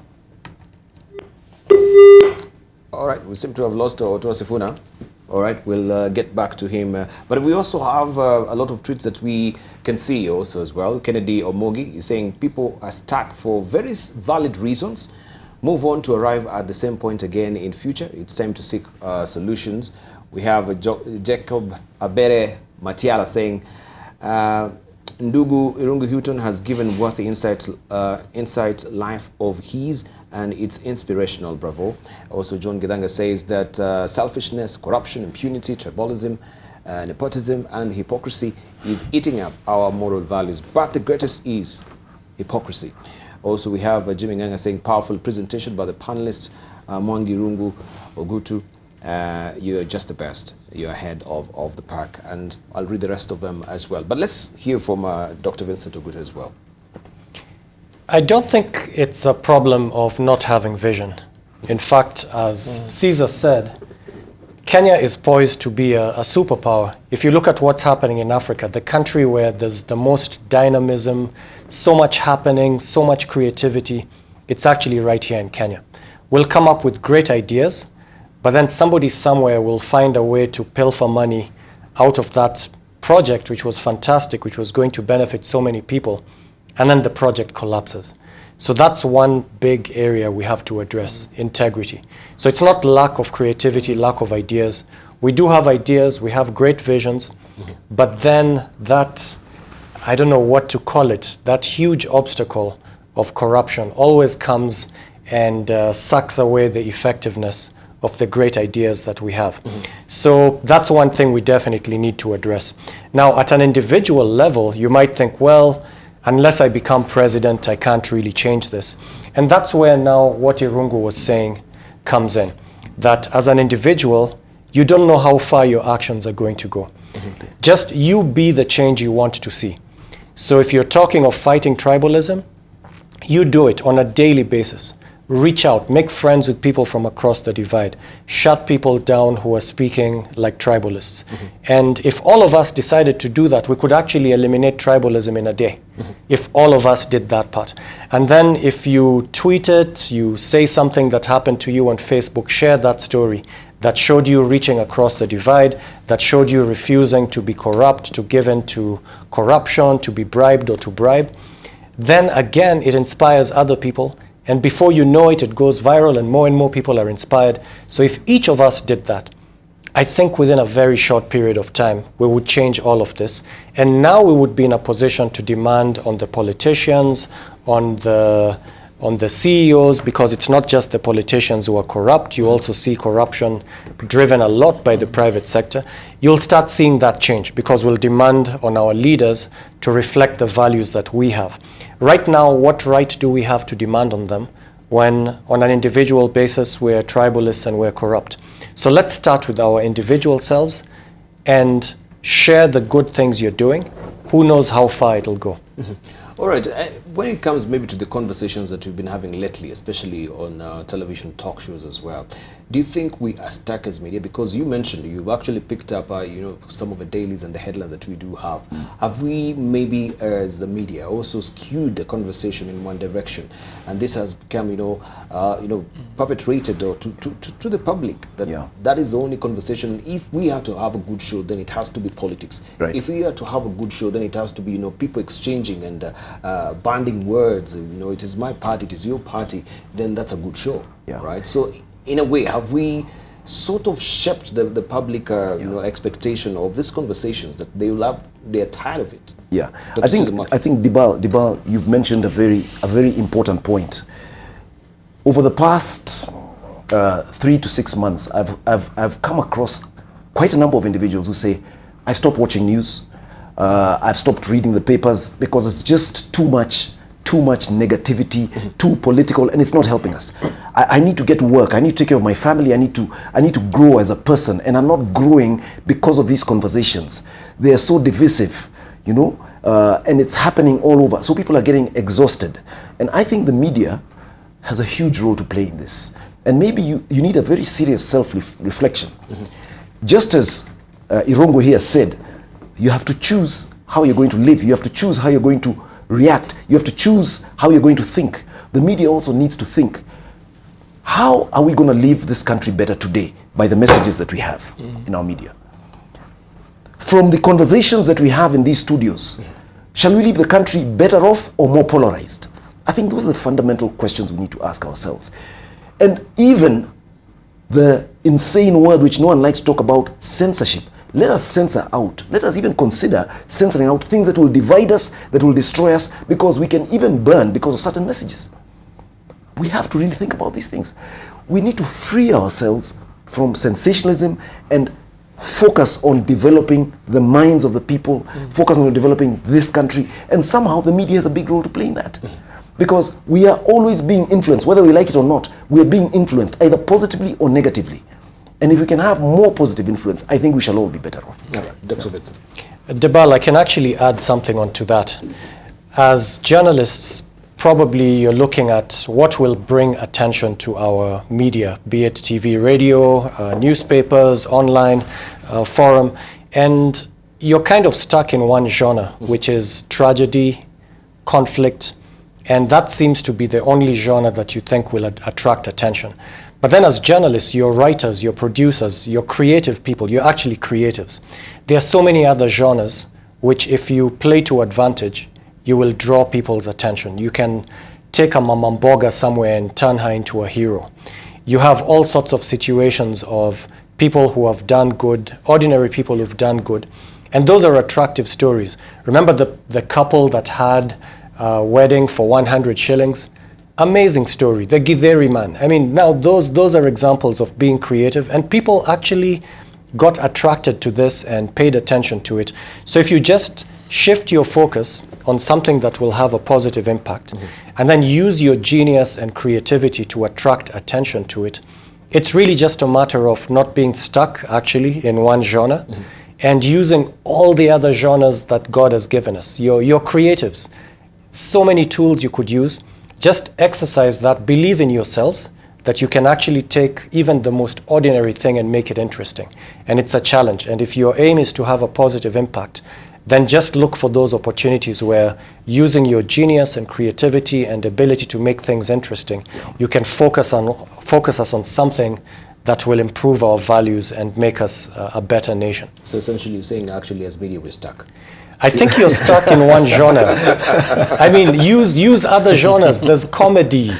All right, we seem to have lost Otoa Sifuna. All right, we'll get back to him. But we also have a lot of tweets that we can see also as well. Kennedy Omogi is saying people are stuck for very valid reasons. Move on to arrive at the same point again in future. It's time to seek solutions. We have Jacob Abere Matiala saying, Ndugu Irungu Houghton has given worthy insight life of his, and it's inspirational. Bravo. Also, John Gidanga says that selfishness, corruption, impunity, tribalism, nepotism, and hypocrisy is eating up our moral values. But the greatest is hypocrisy. Also, we have Jimmy Nganga saying powerful presentation by the panelists, Mwangi, Irungu, Ogutu. You're just the best. You're ahead of the pack, and I'll read the rest of them as well. But let's hear from Dr. Vincent Ogutu as well. I don't think it's a problem of not having vision. In fact, as Caesar said, Kenya is poised to be a superpower. If you look at what's happening in Africa, the country where there's the most dynamism, so much happening, so much creativity, it's actually right here in Kenya. We'll come up with great ideas, but then somebody somewhere will find a way to pilfer money out of that project, which was fantastic, which was going to benefit so many people, and then the project collapses. So that's one big area we have to address, integrity. So it's not lack of creativity, lack of ideas. We do have ideas, we have great visions, but then that, I don't know what to call it, that huge obstacle of corruption always comes and sucks away the effectiveness of the great ideas that we have. So that's one thing we definitely need to address. Now, at an individual level, you might think, well, unless I become president, I can't really change this. And that's where now what Irungu was saying comes in, that as an individual, you don't know how far your actions are going to go. Just you be the change you want to see. So if you're talking of fighting tribalism, you do it on a daily basis. Reach out, make friends with people from across the divide, shut people down who are speaking like tribalists. And if all of us decided to do that, we could actually eliminate tribalism in a day, if all of us did that part. And then if you tweet it, you say something that happened to you on Facebook, share that story that showed you reaching across the divide, that showed you refusing to be corrupt, to give in to corruption, to be bribed or to bribe. Then again, it inspires other people. And before you know it, it goes viral and more people are inspired. So if each of us did that, I think within a very short period of time, we would change all of this. And now we would be in a position to demand on the politicians, on the CEOs, because it's not just the politicians who are corrupt. You also see corruption driven a lot by the private sector. You'll start seeing that change because we'll demand on our leaders to reflect the values that we have. Right now, what right do we have to demand on them when on an individual basis we're tribalists and we're corrupt? So let's start with our individual selves and share the good things you're doing. Who knows how far it'll go? All right. When it comes maybe to the conversations that we've been having lately, especially on television talk shows as well, do you think we are stuck as media? Because you mentioned you've actually picked up, some of the dailies and the headlines that we do have. Have we maybe, as the media, also skewed the conversation in one direction, and this has become, perpetrated or to the public that that is the only conversation? If we have to have a good show, then it has to be politics. Right. If we are to have a good show, then it has to be, people exchanging and banding words. It is my party, it is your party. Then that's a good show, right? So, in a way, have we sort of shaped the public, expectation of these conversations that they're tired of it? Yeah, I think Debarl, you've mentioned a very important point. Over the past 3 to 6 months, I've come across quite a number of individuals who say, I stopped watching news, I've stopped reading the papers because it's just too much negativity, too political, and it's not helping us. I need to get to work. I need to take care of my family. I need to grow as a person, and I'm not growing because of these conversations. They are so divisive, and it's happening all over. So people are getting exhausted, and I think the media has a huge role to play in this. And maybe you need a very serious self-reflection. Just as Irungu here said, you have to choose how you're going to live. You have to choose how you're going to react. You have to choose how you're going to think. The media also needs to think, how are we going to leave this country better today by the messages that we have in our media? From the conversations that we have in these studios, shall we leave the country better off or more polarized? I think those are the fundamental questions we need to ask ourselves. And even the insane word which no one likes to talk about, censorship. Let us censor out. Let us even consider censoring out things that will divide us, that will destroy us, because we can even burn because of certain messages. We have to really think about these things. We need to free ourselves from sensationalism and focus on developing the minds of the people, focus on developing this country, and somehow the media has a big role to play in that. Because we are always being influenced, whether we like it or not, we are being influenced either positively or negatively. And if we can have more positive influence, I think we shall all be better off. All right, Dr. Vincent. Debarl, I can actually add something onto that. As journalists, probably you're looking at what will bring attention to our media, be it TV, radio, newspapers, online, forum, and you're kind of stuck in one genre, which is tragedy, conflict, and that seems to be the only genre that you think will attract attention. But then as journalists, you're writers, you're producers, you're creative people, you're actually creatives. There are so many other genres which if you play to advantage, you will draw people's attention. You can take a mamamboga somewhere and turn her into a hero. You have all sorts of situations of people who have done good, ordinary people who've done good, and those are attractive stories. Remember the couple that had a wedding for 100 shillings? Amazing story, the Githeri man. I mean, now those are examples of being creative, and people actually got attracted to this and paid attention to it. So if you just shift your focus on something that will have a positive impact, and then use your genius and creativity to attract attention to it, it's really just a matter of not being stuck actually in one genre, and using all the other genres that God has given us. Your creatives, so many tools you could use. Just exercise that, believe in yourselves, that you can actually take even the most ordinary thing and make it interesting. And it's a challenge. And if your aim is to have a positive impact, then just look for those opportunities where using your genius and creativity and ability to make things interesting, you can focus us on something that will improve our values and make us a better nation. So essentially you're saying actually as media we're stuck. I think you're stuck in one genre. I mean, use other genres. There's comedy,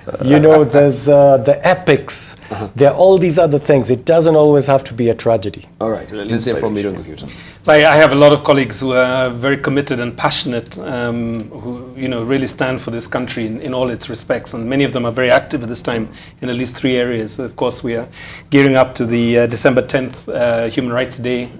there's the epics. There are all these other things. It doesn't always have to be a tragedy. All right, let's hear from Irungu, Houghton. So I have a lot of colleagues who are very committed and passionate, who really stand for this country in all its respects, and many of them are very active at this time in at least 3 areas. Of course, we are gearing up to the December 10th Human Rights Day,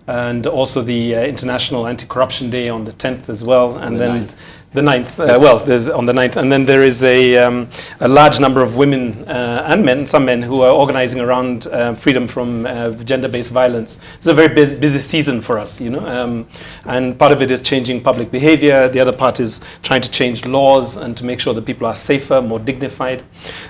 and also the International Anti-Corruption Day on the 10th as well, and then the 9th, there's on the 9th, and then there is a large number of women and men, some men, who are organizing around freedom from gender-based violence. It's a very busy season for us, and part of it is changing public behavior. The other part is trying to change laws and to make sure that people are safer, more dignified.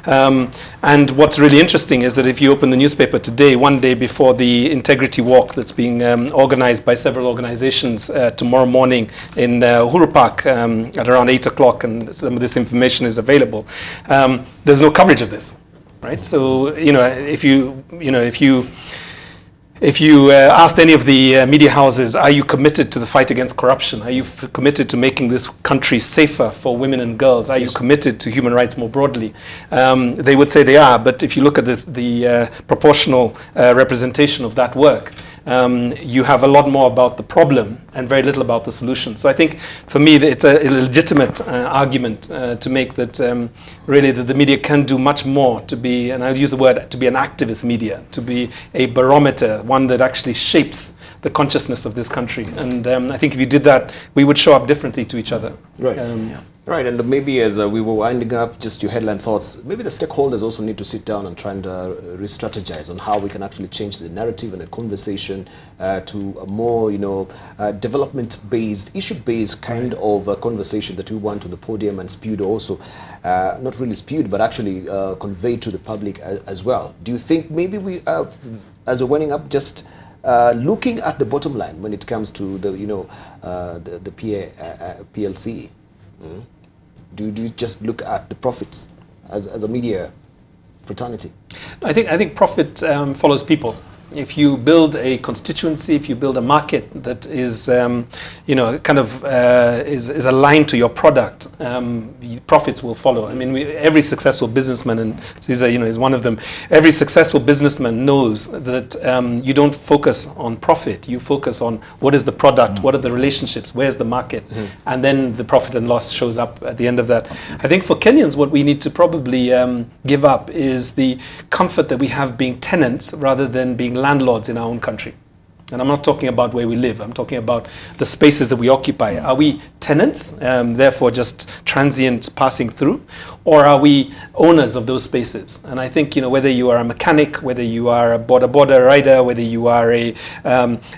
And what's really interesting is that if you open the newspaper today, one day before the Integrity Walk that's being organized by several organizations tomorrow morning in Uhuru Park, at around 8 o'clock, and some of this information is available. There's no coverage of this, right? So if you asked any of the media houses, are you committed to the fight against corruption? Are you committed to making this country safer for women and girls? Are you committed to human rights more broadly? They would say they are, but if you look at the proportional representation of that work, you have a lot more about the problem and very little about the solution. So I think, for me, it's a legitimate argument to make that really that the media can do much more to be, and I'll use the word, to be an activist media, to be a barometer, one that actually shapes the consciousness of this country. And I think if you did that, we would show up differently to each other. Right. Right, and maybe as we were winding up, just your headline thoughts, maybe the stakeholders also need to sit down and try and re-strategize on how we can actually change the narrative and the conversation to a more, development-based, issue-based kind of conversation that we want on the podium and spewed also, not really spewed, but actually conveyed to the public as well. Do you think maybe we, as we're winding up, just looking at the bottom line when it comes to the, the PLC? Do you just look at the profits as a media fraternity? I think profit follows people. If you build a constituency, if you build a market that is, is aligned to your product, profits will follow. I mean, every successful businessman, and Caesar, is one of them. Every successful businessman knows that you don't focus on profit. You focus on what is the product, what are the relationships, where's the market, and then the profit and loss shows up at the end of that. I think for Kenyans, what we need to probably give up is the comfort that we have being tenants rather than being landlords in our own country. And I'm not talking about where we live. I'm talking about the spaces that we occupy. Are we tenants, therefore just transient passing through? Or are we owners of those spaces? And I think, whether you are a mechanic, whether you are a border rider, whether you are a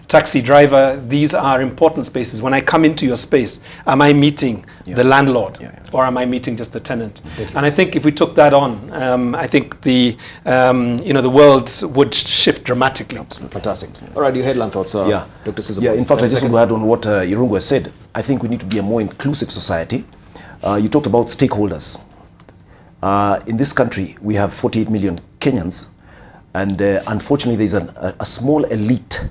taxi driver, these are important spaces. When I come into your space, am I meeting the landlord? Or am I meeting just the tenant? And I think if we took that on, I think the world would shift dramatically. Fantastic. All right, your headline thoughts, Dr. Caesar. Yeah, in fact, I just want to add on what Irungu has said. I think we need to be a more inclusive society. You talked about stakeholders. In this country, we have 48 million Kenyans, and unfortunately, there's a small elite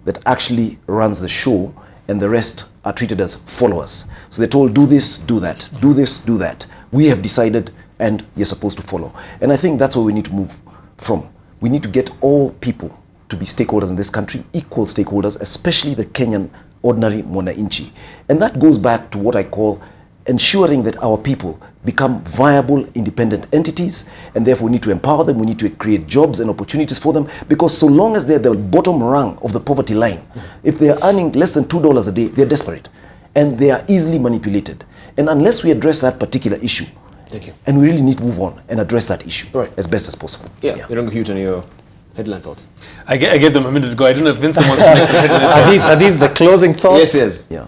that actually runs the show, and the rest are treated as followers. So they're told, do this, do that, do this, do that. We have decided, and you're supposed to follow. And I think that's where we need to move from. We need to get all people to be stakeholders in this country, equal stakeholders, especially the Kenyan ordinary mwananchi. And that goes back to what I call ensuring that our people become viable, independent entities, and therefore we need to empower them, we need to create jobs and opportunities for them, because so long as they're the bottom rung of the poverty line, if they're earning less than $2 a day, they're desperate, and they are easily manipulated. And unless we address that particular issue, Thank you. and we really need to move on and address that issue Right. as best as possible. Yeah, Irungu, Houghton, your headline thoughts. I gave them a minute ago. I don't know if Vincent wants to make some headline Are these the closing thoughts? Yes. Yeah.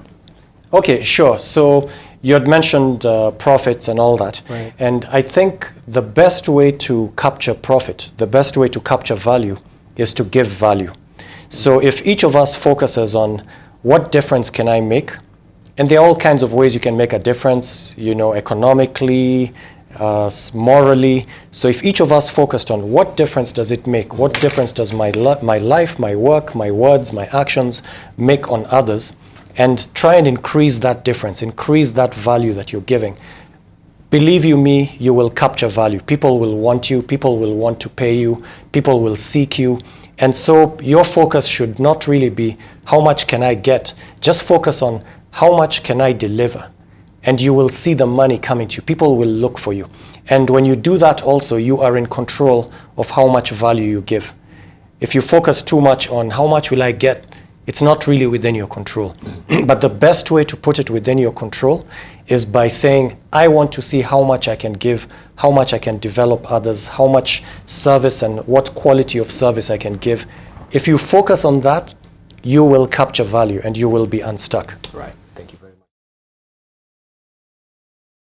Okay, sure. So you had mentioned profits and all that. Right. And I think the best way to capture profit, the best way to capture value is to give value. So if each of us focuses on what difference can I make, and there are all kinds of ways you can make a difference, economically, morally. So if each of us focused on what difference does it make, what difference does my life, my work, my words, my actions make on others, and try and increase that difference, increase that value that you're giving. Believe you me, you will capture value. People will want you, people will want to pay you, people will seek you. And so your focus should not really be how much can I get, just focus on how much can I deliver. And you will see the money coming to you. People will look for you. And when you do that also, you are in control of how much value you give. If you focus too much on how much will I get, it's not really within your control. But the best way to put it within your control is by saying, I want to see how much I can give, how much I can develop others, how much service and what quality of service I can give. If you focus on that, you will capture value and you will be unstuck. Right.